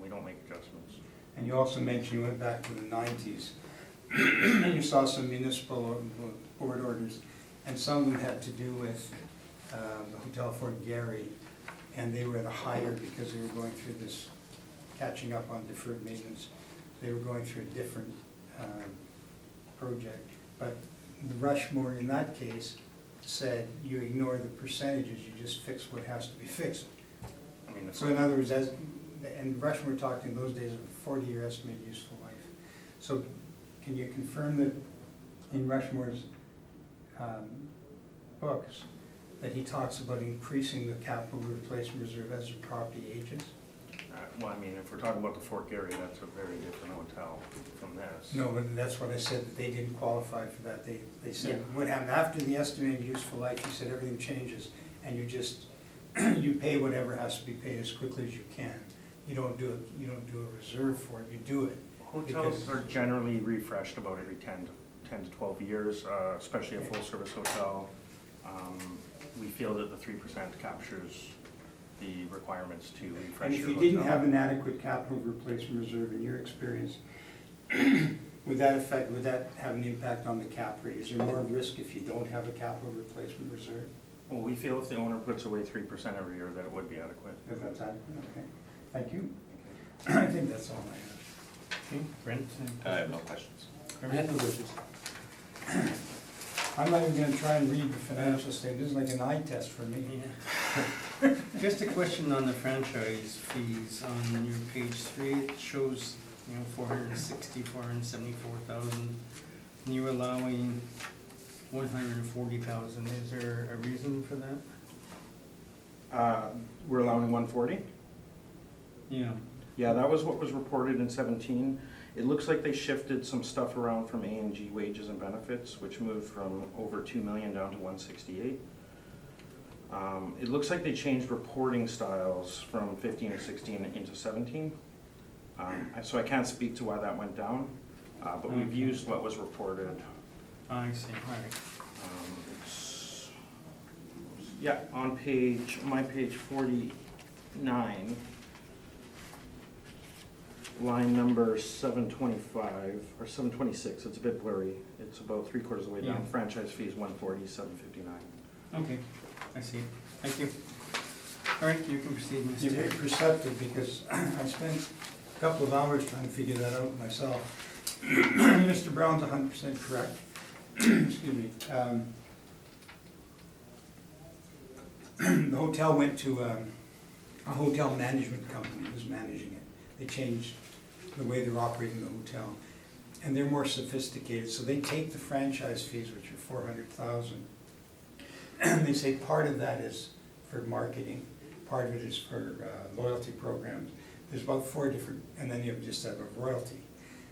We don't make adjustments. And you also mentioned you went back to the 90s, and you saw some municipal board orders, and some of them had to do with the Hotel Fort Garry, and they were at a higher because they were going through this, catching up on deferred maintenance. They were going through a different project. But the Rushmore, in that case, said you ignore the percentages, you just fix what has to be fixed. I mean, So in other words, and Rushmore talked in those days of a 40-year estimated useful life. So can you confirm that in Rushmore's books, that he talks about increasing the capital replacement reserve as the property ages? well, I mean, if we're talking about the Fort Garry, that's a very different hotel from this. No, but that's what I said, that they didn't qualify for that. They said, what happened after the estimated useful life, he said everything changes, and you just, you pay whatever has to be paid as quickly as you can. You don't do a reserve for it, you do it. Hotels are generally refreshed about every 10 to 12 years, especially a full-service hotel. We feel that the 3% captures the requirements to refresh And if your you hotel. didn't have an adequate capital replacement reserve in your experience, would that have an impact on the cap rate? Is there more risk if you don't have a capital replacement reserve? Well, we feel if the owner puts away 3% every year, that it would be adequate. If that's adequate, okay. Thank you. I think that's all I have. Okay, Brent? I have no questions. I had no wishes. I'm not even gonna try and read the financial statement. This is like an eye test for me. Yeah. Just a question on the franchise fees. On your page 3, it shows, 460, 474,000. And you're allowing 140,000. Is there a reason for that? We're allowing 140? Yeah. Yeah, that was what was reported in 17. It looks like they shifted some stuff around from A&G wages and benefits, which moved from over 2 million down to 168. It looks like they changed reporting styles from 15 or 16 into 17. So I can't speak to why that went down, but we've Okay. used what was reported. I see, all right. Yeah, on my page 49, line number 725, or 726, it's a bit blurry. It's about 3/4 of the way down. Yeah. Franchise fees 140, 759. Okay, I see. Thank you. All right, you can proceed, You're Mr. very perceptive because I spent couple of hours trying to figure that out myself. Mr. Brown's 100% correct. Excuse me. The hotel went to a hotel management company that was managing it. They changed the way they're operating the hotel. And they're more sophisticated, so they take the franchise fees, which are 400,000. And they say part of that is for marketing, part of it is for loyalty programs. There's about 4 different, and then you just have a royalty.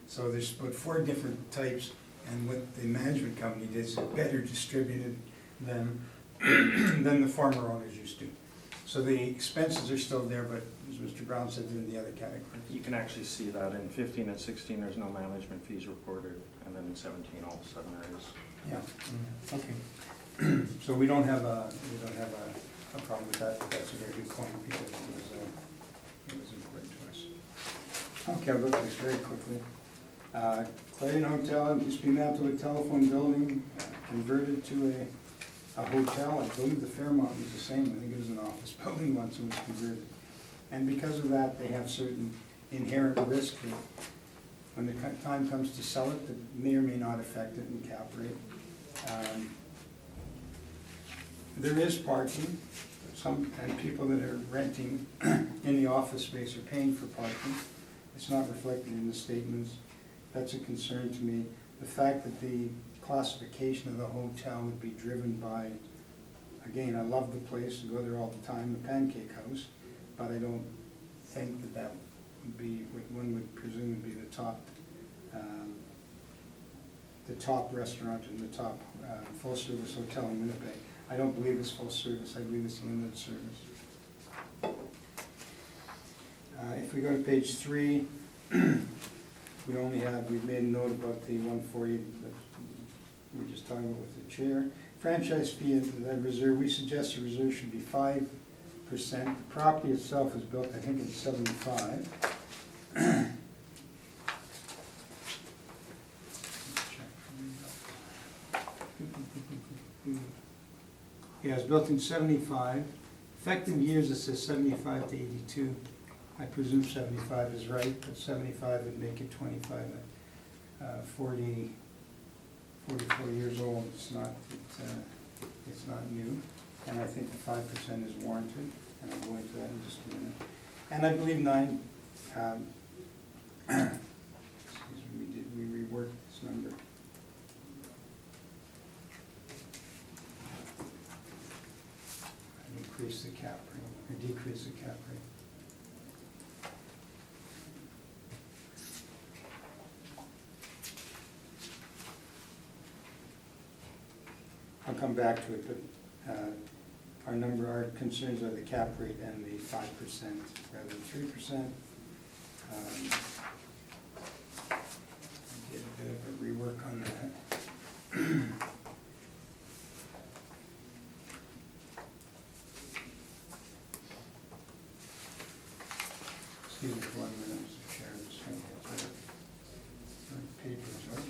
So there's about 4 different types, and what the management company did is it better distributed them than the former owners used to. So the expenses are still there, but as Mr. Brown said, they're in the other categories. You can actually see that in 15 and 16, there's no management fees reported, and then in 17, all of a sudden there is. Yeah, okay. So we don't have a problem with that, but that's a very good point, because it was important to us. Okay, I'll go through this very quickly. Clarion Hotel used to be mapped to a telephone building, converted to a hotel. I believe the Fairmont was the same, I think it was an office building once and was converted. And because of that, they have certain inherent risk that when the time comes to sell it, that may or may not affect it in cap rate. There is parking. And people that are renting in the office space are paying for parking. It's not reflected in the statements. That's a concern to me. The fact that the classification of the hotel would be driven by, again, I love the place, I go there all the time, the Pancake House, but I don't think that that would be, what one would presume would be the top restaurant and the top full-service hotel in Winnipeg. I don't believe it's full service, I believe it's limited service. If we go to page 3, we've made a note about the 140 that we were just talking about with the chair. Franchise fee and the reserve, we suggest the reserve should be 5%. The property itself is built, I think, in 75. Yeah, it was built in 75. Effective years, it says 75 to 82. I presume 75 is right, but 75 would make it 25, 44 years old. It's not new. And I think the 5% is warranted, and I'll go into that in just a minute. And I believe we reworked this number. Increase the cap rate, or decrease the cap rate. I'll come back to it, but our concerns are the cap rate and the 5% rather than 3%. Did a bit of a rework on that. Excuse me for 1 minute, Mr. Chair, I'm just trying to get the papers, right?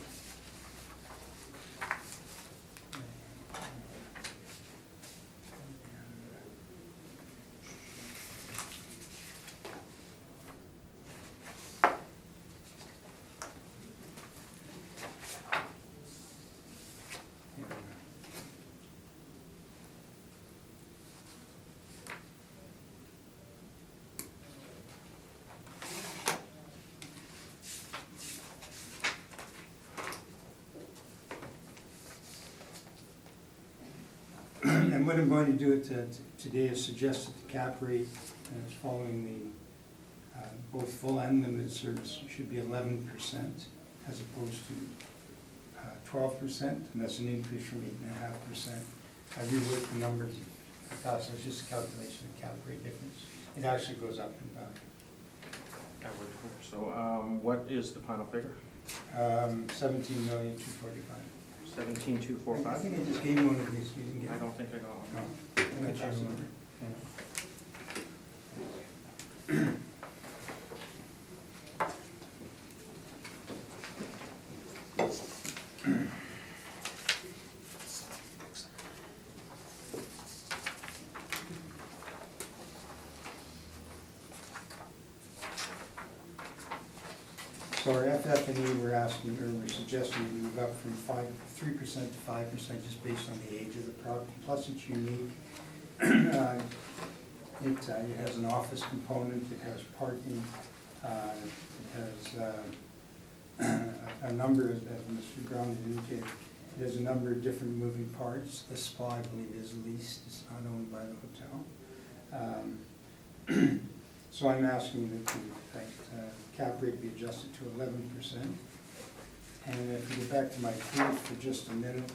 And what I'm going to do today is suggest that the cap rate, following the both full and limited service, should be 11% as opposed to 12%, and that's an increase from 8.5%. I reworked the numbers. I thought it was just a calculation of cap rate difference. It actually goes up and down. So what is the final figure? 17,245,000. 17,245? I think I just gave you one of these. You didn't get I it? don't think I got one. No. I think I gave you one. FF&E, we're suggesting we move up from 3% to 5% just based on the age of the property, plus it's unique. It has an office component, it has parking, it has a number, as Mr. Brown indicated, it has a number of different moving parts. The spa, I believe, is leased, it's not owned by the hotel. So I'm asking that the cap rate be adjusted to 11%. And if we go back to my proof for just a minute,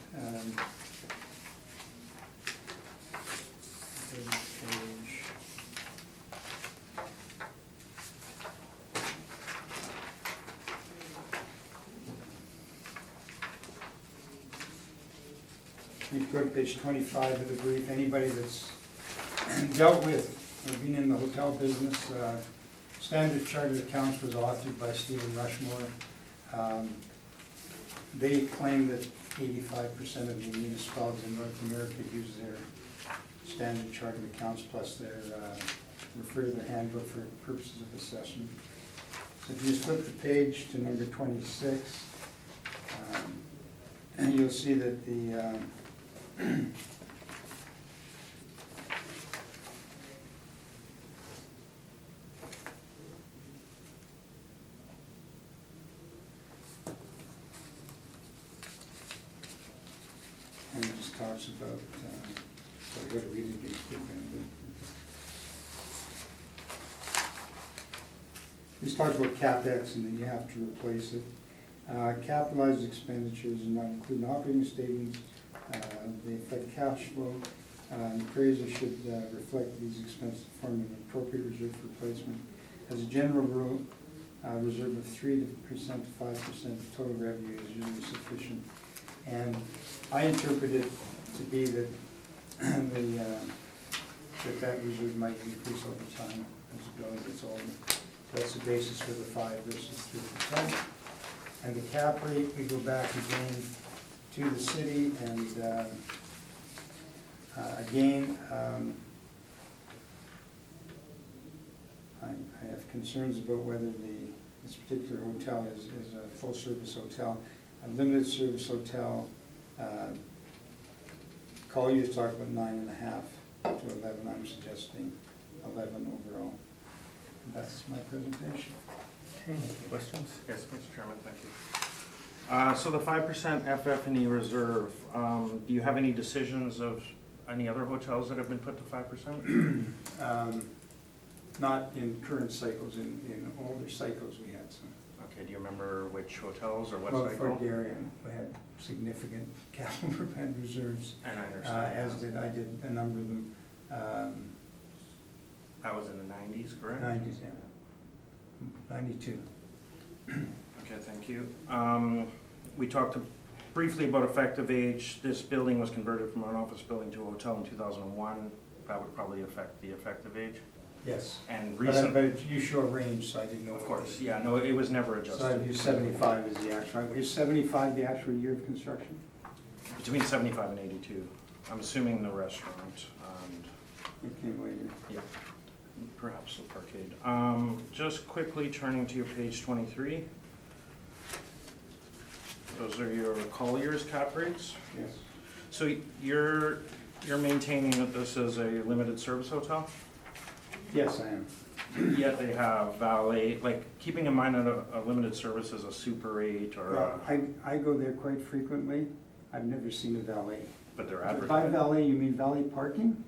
you go to page 25 of the brief. Anybody that's dealt with or been in the hotel business, Standard Chart of Accounts was authored by Stephen Rushmore. They claim that 85% of the municipalities in North America use their Standard Chart of Accounts plus their refer to their handbook for purposes of assessment. So if you just flip the page to number 26, and you'll see that the and it just talks about, so I've got to read it again quickly. This talks about CapEx and then you have to replace it. Capitalized expenditures and not including operating statements, they affect cash flow. The appraiser should reflect these expenses forming an appropriate reserve for replacement. As a general rule, reserve of 3% to 5% of total revenue is usually sufficient. And I interpret it to be that that reserve might increase over time as the building gets older. That's the basis for the 5 versus 3%. And the cap rate, we go back again to the city, and again, I have concerns about whether this particular hotel is a full-service hotel. A limited service hotel, Collier's talking about 9.5 to 11. I'm suggesting 11 overall. And that's my presentation. Okay, questions? Yes, Mr. Chairman, thank you. So the 5% FF&E reserve, do you have any decisions of any other hotels that have been put to 5%? Not in current cycles, in older cycles we had some. Okay, do you remember which hotels or what Well, cycle? for Darien, we had significant capital and reserves, And I understand. I did a number of them, That was in the 90s, correct? 90s, yeah. 92. Okay, thank you. We talked briefly about effective age. This building was converted from an office building to a hotel in 2001. That would probably affect the effective age. Yes. And But you show a range, so I didn't know. Of course, yeah, no, it was never adjusted. So I use 75 as the actual, is 75 the actual year of construction? Between 75 and 82. I'm assuming the restaurant and, It came later. yeah, perhaps the parkade. Just quickly turning to your page 23. Those are your Collier's cap rates. Yes. So you're maintaining that this is a limited service hotel? Yes, I am. Yet they have valet, like keeping in mind that a limited service is a Super 8 or Well, a, I go there quite frequently. I've never seen a valet. but they're By advertising. valet, you mean valet parking?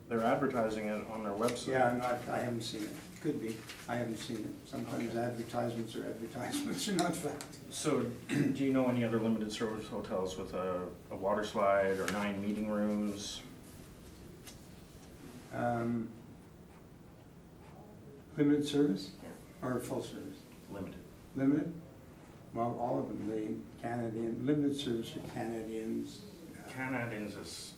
They're advertising it on their website. Yeah, I haven't seen it. Could be. I haven't seen it. Sometimes advertisements are not fact. So, do you know any other limited service hotels with a water slide or 9 meeting rooms? Limited service or full service? Limited. Limited? Well, all of them, the Canadian, limited service for Canadians. Canadians is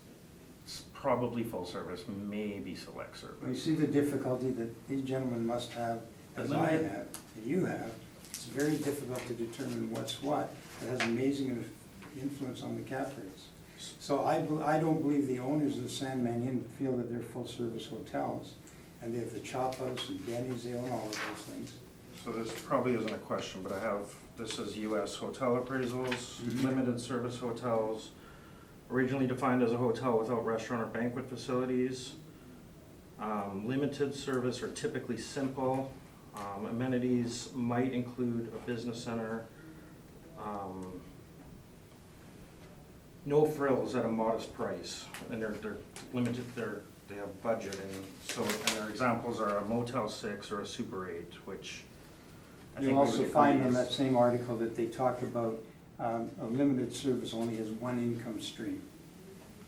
probably full service, maybe select Well, you service. see the difficulty that these gentlemen must have, as I have, and you have. It's very difficult to determine what's what. It has amazing influence on the cap rates. So I don't believe the owners of the Sandman Inn feel that they're full-service hotels. And they have the Chop House and Denny's, they own all of those things. So this probably isn't a question, but I have This is US hotel appraisals, limited service hotels, originally defined as a hotel without restaurant or banquet facilities. Limited service are typically simple. Amenities might include a business center. No frills at a modest price, and they're limited, they have budget, and so, and their examples are a Motel 6 or a Super 8, which I think You'll we also would find agree on is- that same article that they talk about a limited service only has one income stream.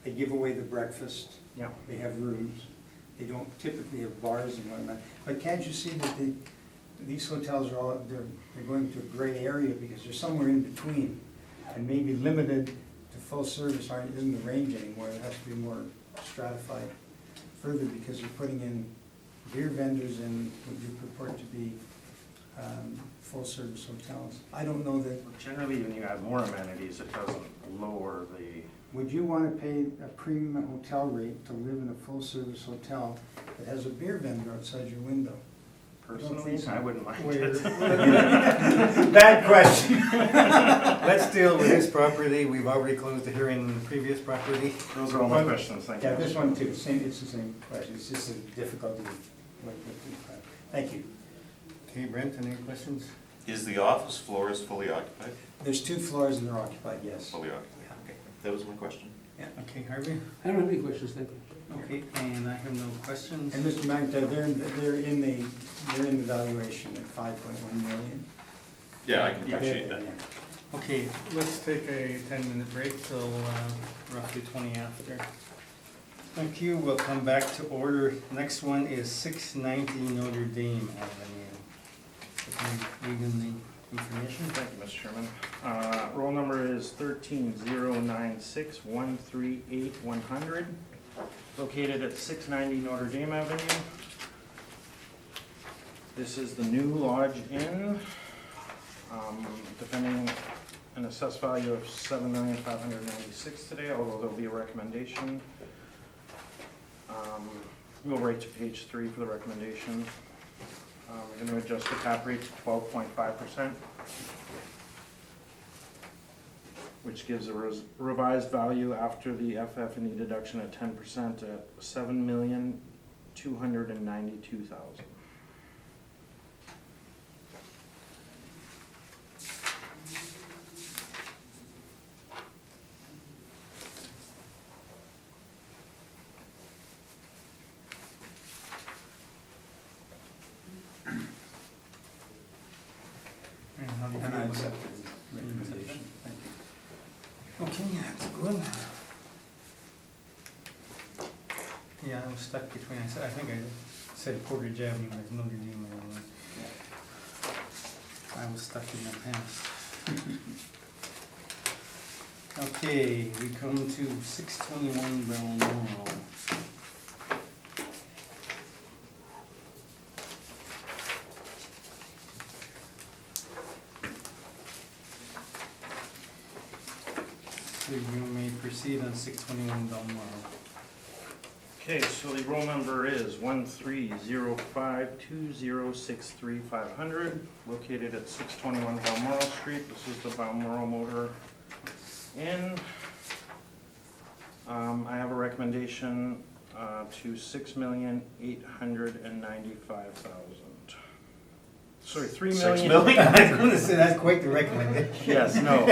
They give away the breakfast, Yeah. they have rooms, they don't typically have bars and whatnot. But can't you see that these hotels are all, they're going to a gray area because they're somewhere in between. And maybe limited to full service isn't the range anymore, it has to be more stratified further because you're putting in beer vendors and what you purport to be full service hotels. I don't know that, Generally, when you add more amenities, it doesn't lower the, would you want to pay a premium hotel rate to live in a full service hotel that has a beer vendor outside your window? personally, I wouldn't mind Where- it. Bad question. Let's deal with this property. We've already closed the hearing on the previous property. Those are all my questions, thank you. Yeah, this one too, same, it's the same question, it's just a difficulty with. Thank you. Okay, Brent, any questions? Is the office floors fully occupied? There's 2 floors and they're occupied, yes. Fully occupied, okay. That was my question. Okay, Harvey? I don't have any questions, thank you. Okay, and I have no questions. And Mr. Magda, they're in the valuation at 5.1 million. Yeah, I can appreciate that. Okay, let's take a 10-minute break till roughly 20 after. Thank you, we'll come back to order. Next one is 690 Notre Dame Avenue. Can you read in the information? Thank you, Mr. Chairman. Roll number is 13096138100, located at 690 Notre Dame Avenue. This is the new Lodge Inn, defending an assessed value of $7,596,000 today, although there'll be a recommendation. We'll write to page 3 for the recommendation. We're going to adjust the cap rate to 12.5%, which gives a revised value after the FF&E deduction at 10% at $7,292,000. And how do you And I feel about accept it? the recommendation, thank you. Okay, that's good. Yeah, I was stuck between, I think I said Portage Avenue, but it's Notre Dame Avenue. I was stuck in the past. Okay, we come to 621 Belmont. So you may proceed on 621 Belmont. Okay, so the roll number is 13052063500, located at 621 Balmoral Street. This is the Balmoral Motor Inn. I have a recommendation to $6,895,000. Sorry, $3 6 million. million? I was gonna say, that's quite the recommendation. Yes, no.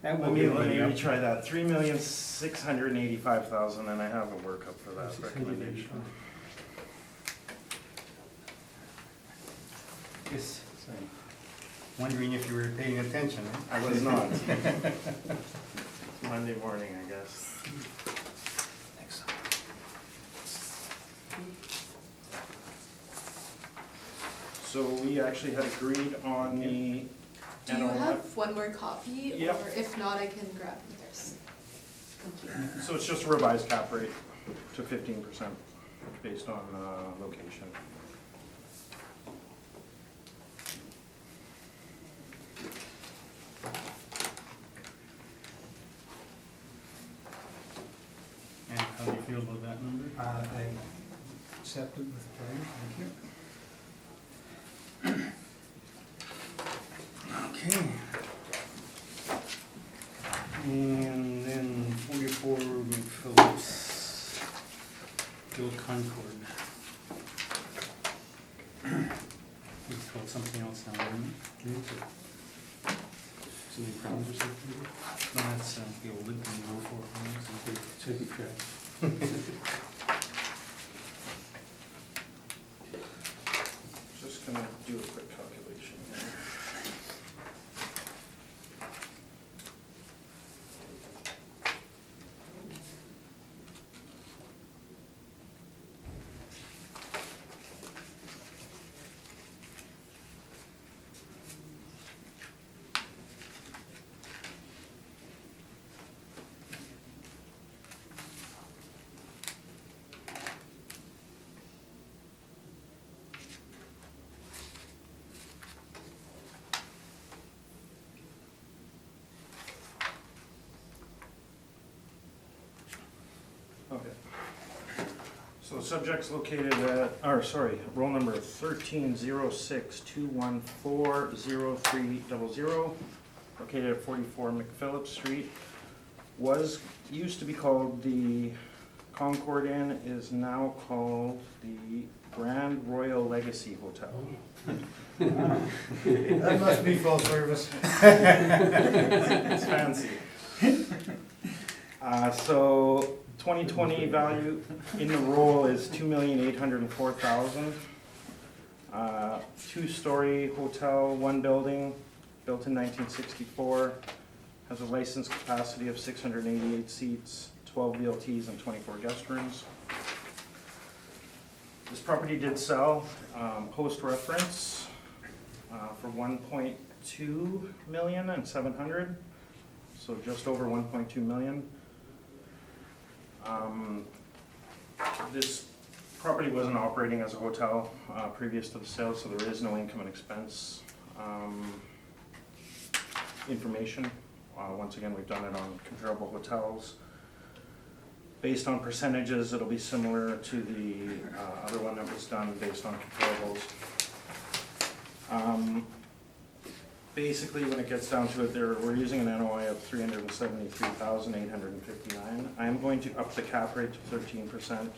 That Let will me be retry that. $3,685,000, and I have a workup for that recommendation. Yes, sorry. Wondering if you were paying attention, huh? I was not. Monday morning, I guess. So we actually had agreed on the Do you NOI. have one more copy? Yep. Or if not, I can grab theirs. Thank you. So it's just a revised cap rate to 15% based on location. And how do you feel about that number? I accept it with pleasure, thank you. And then 44 McPhillips, Bill Concord. It's called something else now, isn't it? Something problems or something? No, that's the old Lincoln Road for Should be correct. Just gonna do a quick calculation here. Okay. So the subject's located at, roll number 1306214030, located at 44 McPhillips Street. Used to be called the Concord Inn, is now called the Grand Royal Legacy Hotel. That must be full service. It's fancy. So 2020 value in the roll is $2,804,000. Two-story hotel, one building, built in 1964, has a licensed capacity of 688 seats, 12 VLTs and 24 guest rooms. This property did sell post-reference for $1.2 million and $700,000, so just over $1.2 million. This property wasn't operating as a hotel previous to the sale, so there is no income and expense information. Once again, we've done it on comparable hotels. Based on percentages, it'll be similar to the other one that was done based on comparables. Basically, when it gets down to it, we're using an NOI of $373,859. I am going to up the cap rate to 13%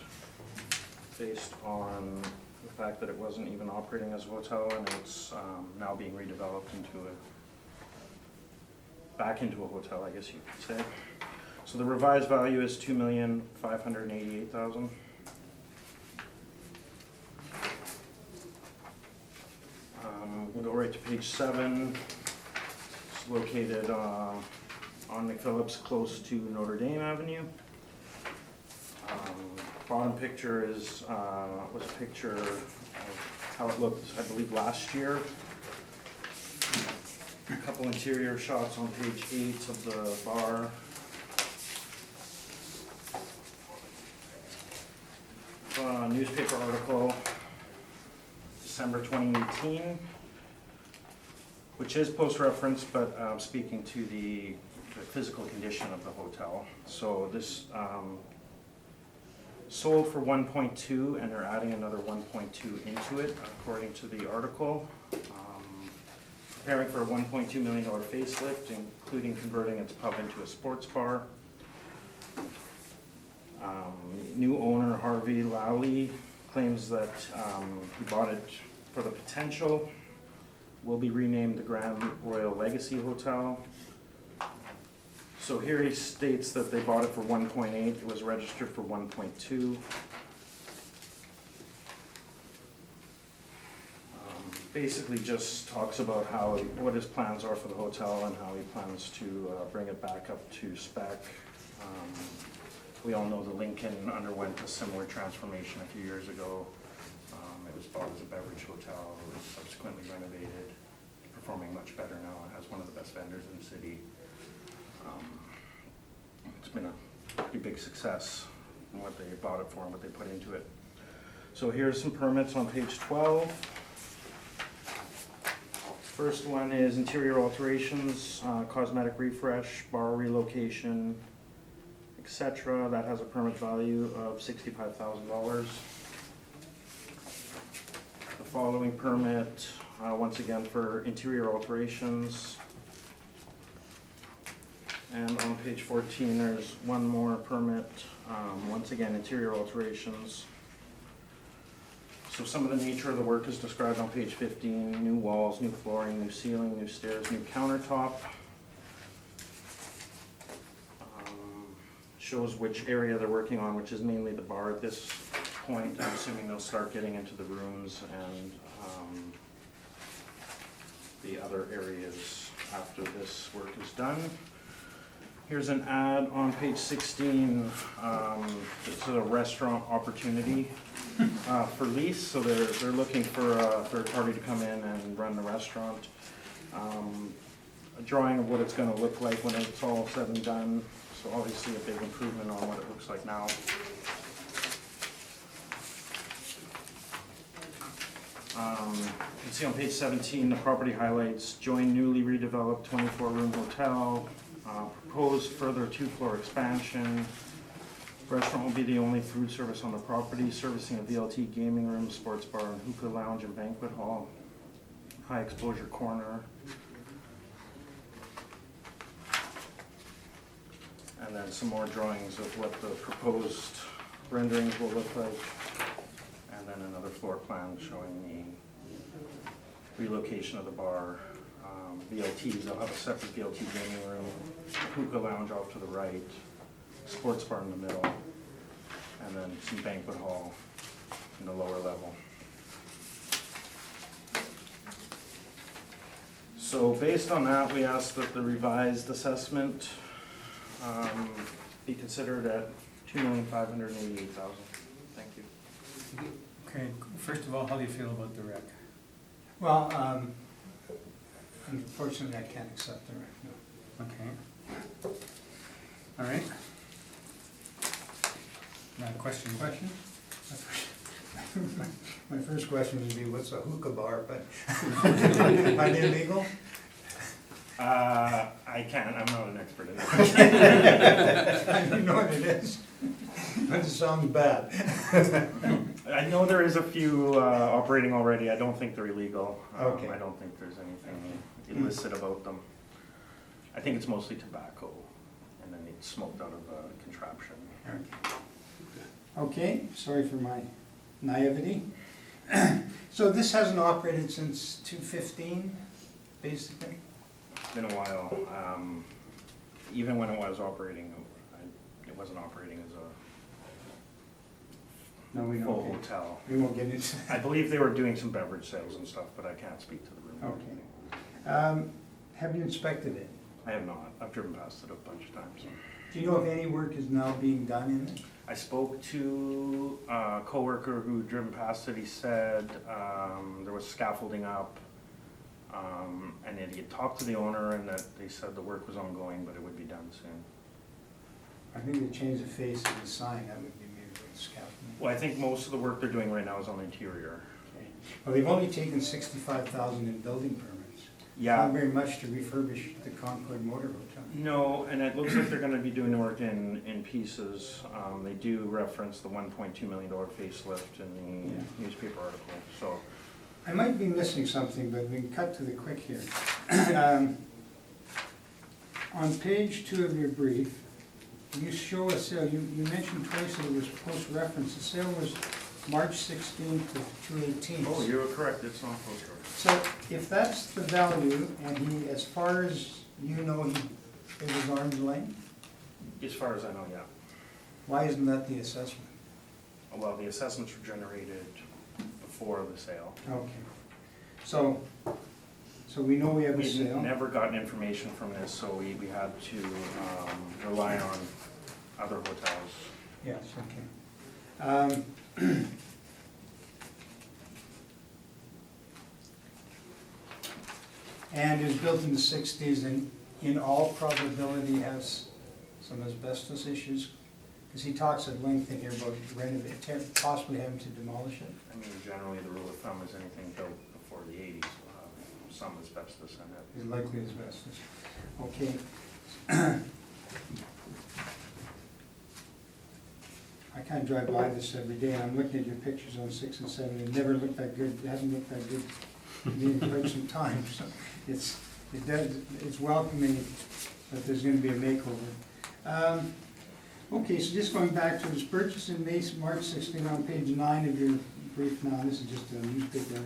based on the fact that it wasn't even operating as a hotel and it's now being redeveloped back into a hotel, I guess you could say. So the revised value is $2,588,000. We'll go right to page 7. It's located on McPhillips, close to Notre Dame Avenue. Bottom picture was a picture of how it looked, I believe, last year. A couple interior shots on page 8 of the bar. Newspaper article, December 2018, which is post-reference, but speaking to the physical condition of the hotel. So this sold for 1.2, and they're adding another 1.2 into it, according to the article. Preparing for a $1.2 million facelift, including converting its pub into a sports bar. New owner Harvey Lally claims that he bought it for the potential. Will be renamed the Grand Royal Legacy Hotel. So here he states that they bought it for 1.8. It was registered for 1.2. Basically just talks about what his plans are for the hotel and how he plans to bring it back up to spec. We all know the Lincoln underwent a similar transformation a few years ago. It was bought as a beverage hotel, it was subsequently renovated, performing much better now. It has one of the best vendors in the city. It's been a pretty big success in what they bought it for and what they put into it. So here's some permits on page 12. First one is interior alterations, cosmetic refresh, bar relocation, etc. That has a permit value of $65,000. The following permit, once again for interior alterations. And on page 14, there's one more permit. Once again, interior alterations. So some of the nature of the work is described on page 15. New walls, new flooring, new ceiling, new stairs, new countertop. Shows which area they're working on, which is mainly the bar at this point. I'm assuming they'll start getting into the rooms and the other areas after this work is done. Here's an ad on page 16. It's a restaurant opportunity for lease, so they're looking for a third party to come in and run the restaurant. A drawing of what it's going to look like when it's all said and done. So obviously a big improvement on what it looks like now. You can see on page 17, the property highlights, join newly redeveloped 24-room hotel, proposed further 2-floor expansion. Restaurant will be the only food service on the property, servicing a VLT gaming room, sports bar, and hookah lounge and banquet hall. High exposure corner. And then some more drawings of what the proposed renderings will look like. And then another floor plan showing the relocation of the bar. VLTs, they'll have a separate VLT gaming room, hookah lounge off to the right, sports bar in the middle, and then some banquet hall in the lower level. So based on that, we asked that the revised assessment be considered at $2,588,000. Thank you. Okay, first of all, how do you feel about the rec? Well, unfortunately, I can't accept the rec, no. Okay. All right. Now, question? My first question would be, what's a hookah bar, but are they legal? I can't, I'm not an expert in that. I don't know what it is. That sounds bad. I know there is a few operating already. I don't think they're illegal. Okay. I don't think there's anything illicit about them. I think it's mostly tobacco, and then it's smoked out of a contraption. Okay, sorry for my naivety. So this hasn't operated since 2015, basically? It's been a while. Even when it was operating, it wasn't operating as No, we a don't. full hotel. We won't get into I believe they were doing some beverage sales and stuff, but I can't speak to the room. or Okay. anything. Have you inspected it? I have not. I've driven past it a bunch of times. Do you know if any work is now being done in it? I spoke to a coworker who had driven past it. He said there was scaffolding up, and he had talked to the owner, and that they said the work was ongoing, but it would be done soon. I think they changed the face of the sign, that would be maybe with scaffolding. Well, I think most of the work they're doing right now is on the interior. Okay. Well, they've only taken 65,000 in building permits. Yeah. Not very much to refurbish the Concord Motor Hotel. No, and it looks like they're gonna be doing the work in pieces. They do reference the $1.2 million facelift in the newspaper article, so. I might be missing something, but we can cut to the quick here. On page 2 of your brief, you show a sale, you mentioned twice that it was post-reference. The sale was March 16th of 2018. Oh, you're correct, it's not post. So if that's the value, and he, as far as you know, it was arm's length, As far as I know, yeah. why isn't that the assessment? Well, the assessments were generated before the sale. Okay. So we know we have a We've sale. never gotten information from this, so we had to rely on other hotels. Yes, okay. And it was built in the 60s and in all probability has some asbestos issues? Because he talks at length in here about possibly having to demolish it. I mean, generally, the rule of thumb is anything built before the 80s will have some asbestos in it. It's likely asbestos. Okay. I kind of drive by this every day, and I'm looking at your pictures on 6 and 7. It never looked that good. It hasn't looked that good to me in quite some time. So it's welcoming that there's going to be a makeover. Okay, so just going back to this purchase in March 16 on page 9 of your brief now, this is just a newspaper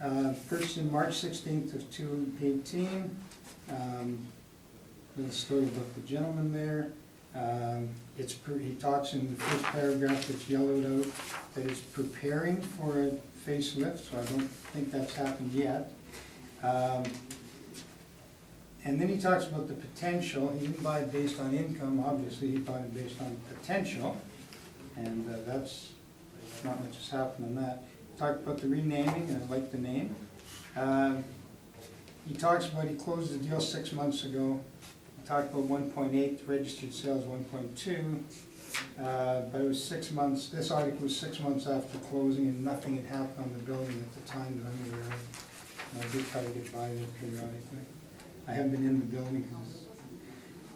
article. Purchased in March 16th of 2018. The story about the gentleman there. He talks in the first paragraph that's yellowed out that it's preparing for a facelift, so I don't think that's happened yet. And then he talks about the potential. He didn't buy it based on income, obviously, he bought it based on potential, and that's not much has happened on that. He talked about the renaming, and I like the name. He talks about he closed the deal 6 months ago. He talked about 1.8, registered sales 1.2, but it was 6 months, this article was 6 months after closing, and nothing had happened on the building at the time that I'm aware of. I do try to get by there periodically. I haven't been in the building.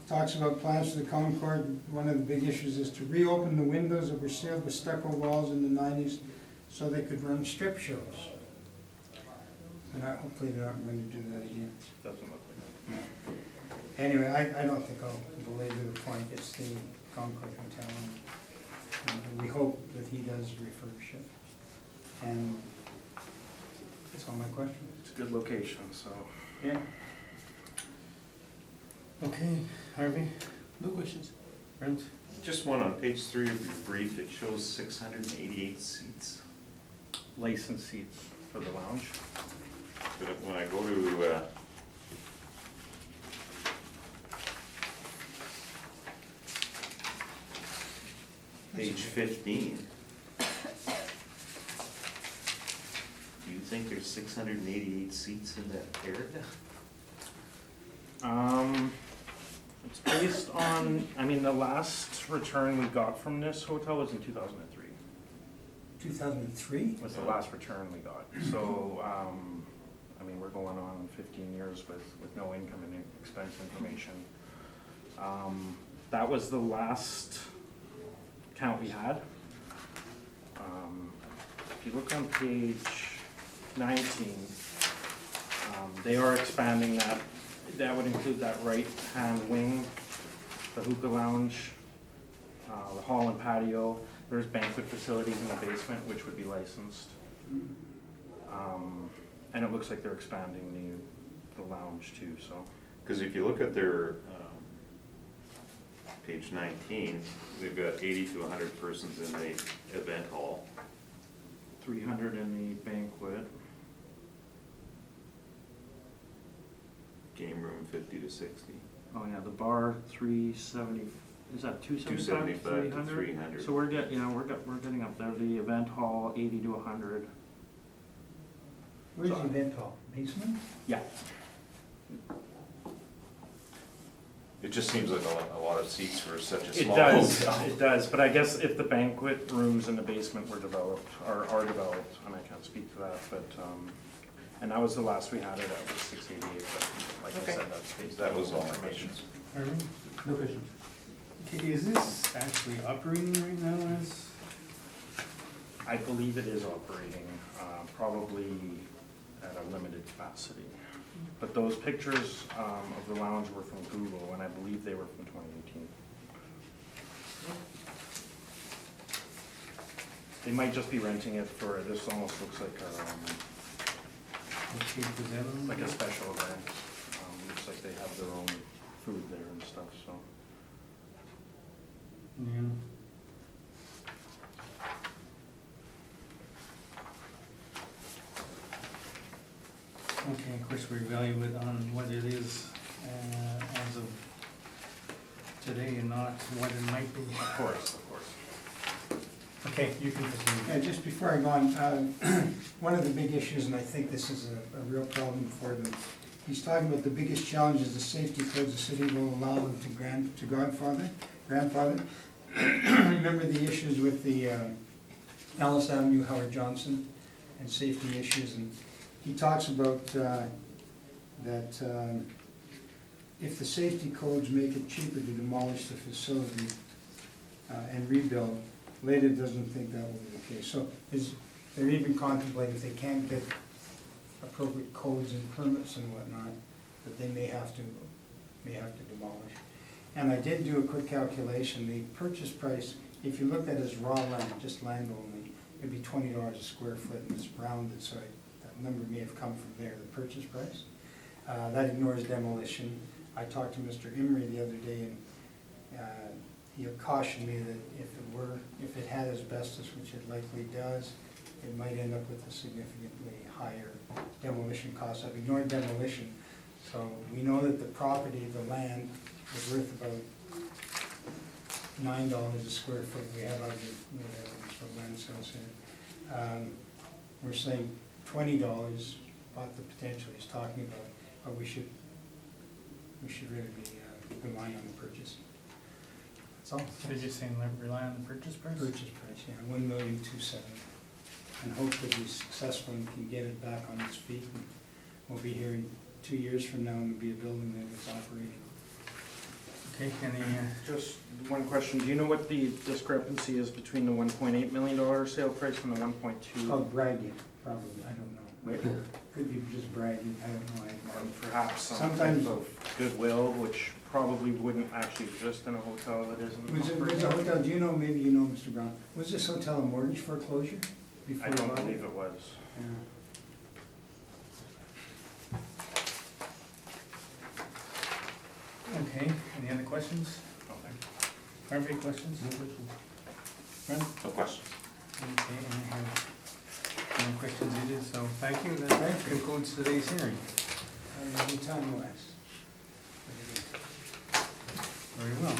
Talks about plans for the Concord. One of the big issues is to reopen the windows that were sealed with stucco walls in the 90s so they could run strip shows. And hopefully they're not going to do that again. Doesn't look like it. Anyway, I don't think I'll belabor the point. It's the Concord Hotel. And we hope that he does refurbish it. And that's all my questions. It's a good location, so. Yeah. Okay, Harvey, No questions. Brent? Just one on page 3 of your brief, it shows 688 seats. Licensed seats for the lounge. But when I go to, page 15, do you think there's 688 seats in that area? It's based on, I mean, the last return we got from this hotel was in 2003. 2003? Was the last return we got. So, I mean, we're going on 15 years with no income and expense information. That was the last count we had. If you look on page 19, they are expanding that. That would include that right-hand wing, the hookah lounge, the hall and patio. There's banquet facilities in the basement, which would be licensed. And it looks like they're expanding the lounge too, so. Because if you look at their, page 19, they've got 80 to 100 persons in the event hall. 300 in the banquet. Game room 50 to 60. Oh yeah, the bar 370, is that 275? 275 to 300. So we're getting up there. The event hall 80 to 100. Where's the event hall? Basement? Yeah. It just seems like a lot of seats for such a It small does, hotel. it does, but I guess if the banquet rooms in the basement were developed, or are developed, and I can't speak to that, but, and that was the last we had it at, was 688, but like I said, that's based on That was all my information. questions. Harvey? No questions. Okay, is this actually operating right now as? I believe it is operating, probably at a limited capacity. But those pictures of the lounge were from Google, and I believe they were from 2018. They might just be renting it for, this almost looks like like a special event. Looks like they have their own food there and stuff, so. Yeah. Okay, of course, we evaluate on what it is as of today and not what it might be. Of course, of course. Okay, you can proceed. Yeah, just before I go on, one of the big issues, and I think this is a real problem for them, he's talking about the biggest challenge is the safety codes the city will allow them to grandfather. Remember the issues with the Ellis Avenue, Howard Johnson, and safety issues, and he talks about that if the safety codes make it cheaper to demolish the facility and rebuild, Leda doesn't think that will be the case. So they're even contemplating if they can't get appropriate codes and permits and whatnot, that they may have to demolish. And I did do a quick calculation, the purchase price, if you looked at it as raw land, just land only, it'd be $20 a square foot, and it's rounded, so that number may have come from there, the purchase price. That ignores demolition. I talked to Mr. Imrie the other day, and he cautioned me that if it had asbestos, which it likely does, it might end up with a significantly higher demolition cost. I've ignored demolition, so we know that the property, the land, is worth about $9 a square foot. We have other for land sales here. We're saying $20, about the potential he's talking about, but we should really be relying on the purchase. That's all. So you're just saying rely on the purchase price? Purchase price, yeah, $1,270,000. And hope that he's successful and can get it back on its feet. And we'll be here in 2 years from now, and it'll be a building that is operating. Okay, any, Just one question, do you know what the discrepancy is between the $1.8 million sale price and the 1.2? It's called bragging, probably, I don't know. Could be just bragging, I don't know. Or perhaps some Sometimes- type of goodwill, which probably wouldn't actually exist in a hotel that isn't. Was it a hotel, do you know, maybe you know, Mr. Brown, was this hotel a mortgage foreclosure? before I you don't bought it? believe it was. Yeah. okay, any other questions? Harvey, questions? No questions. Brent? No questions. Okay, and I have no questions either, so thank you, that concludes today's hearing. Any time less. Very well.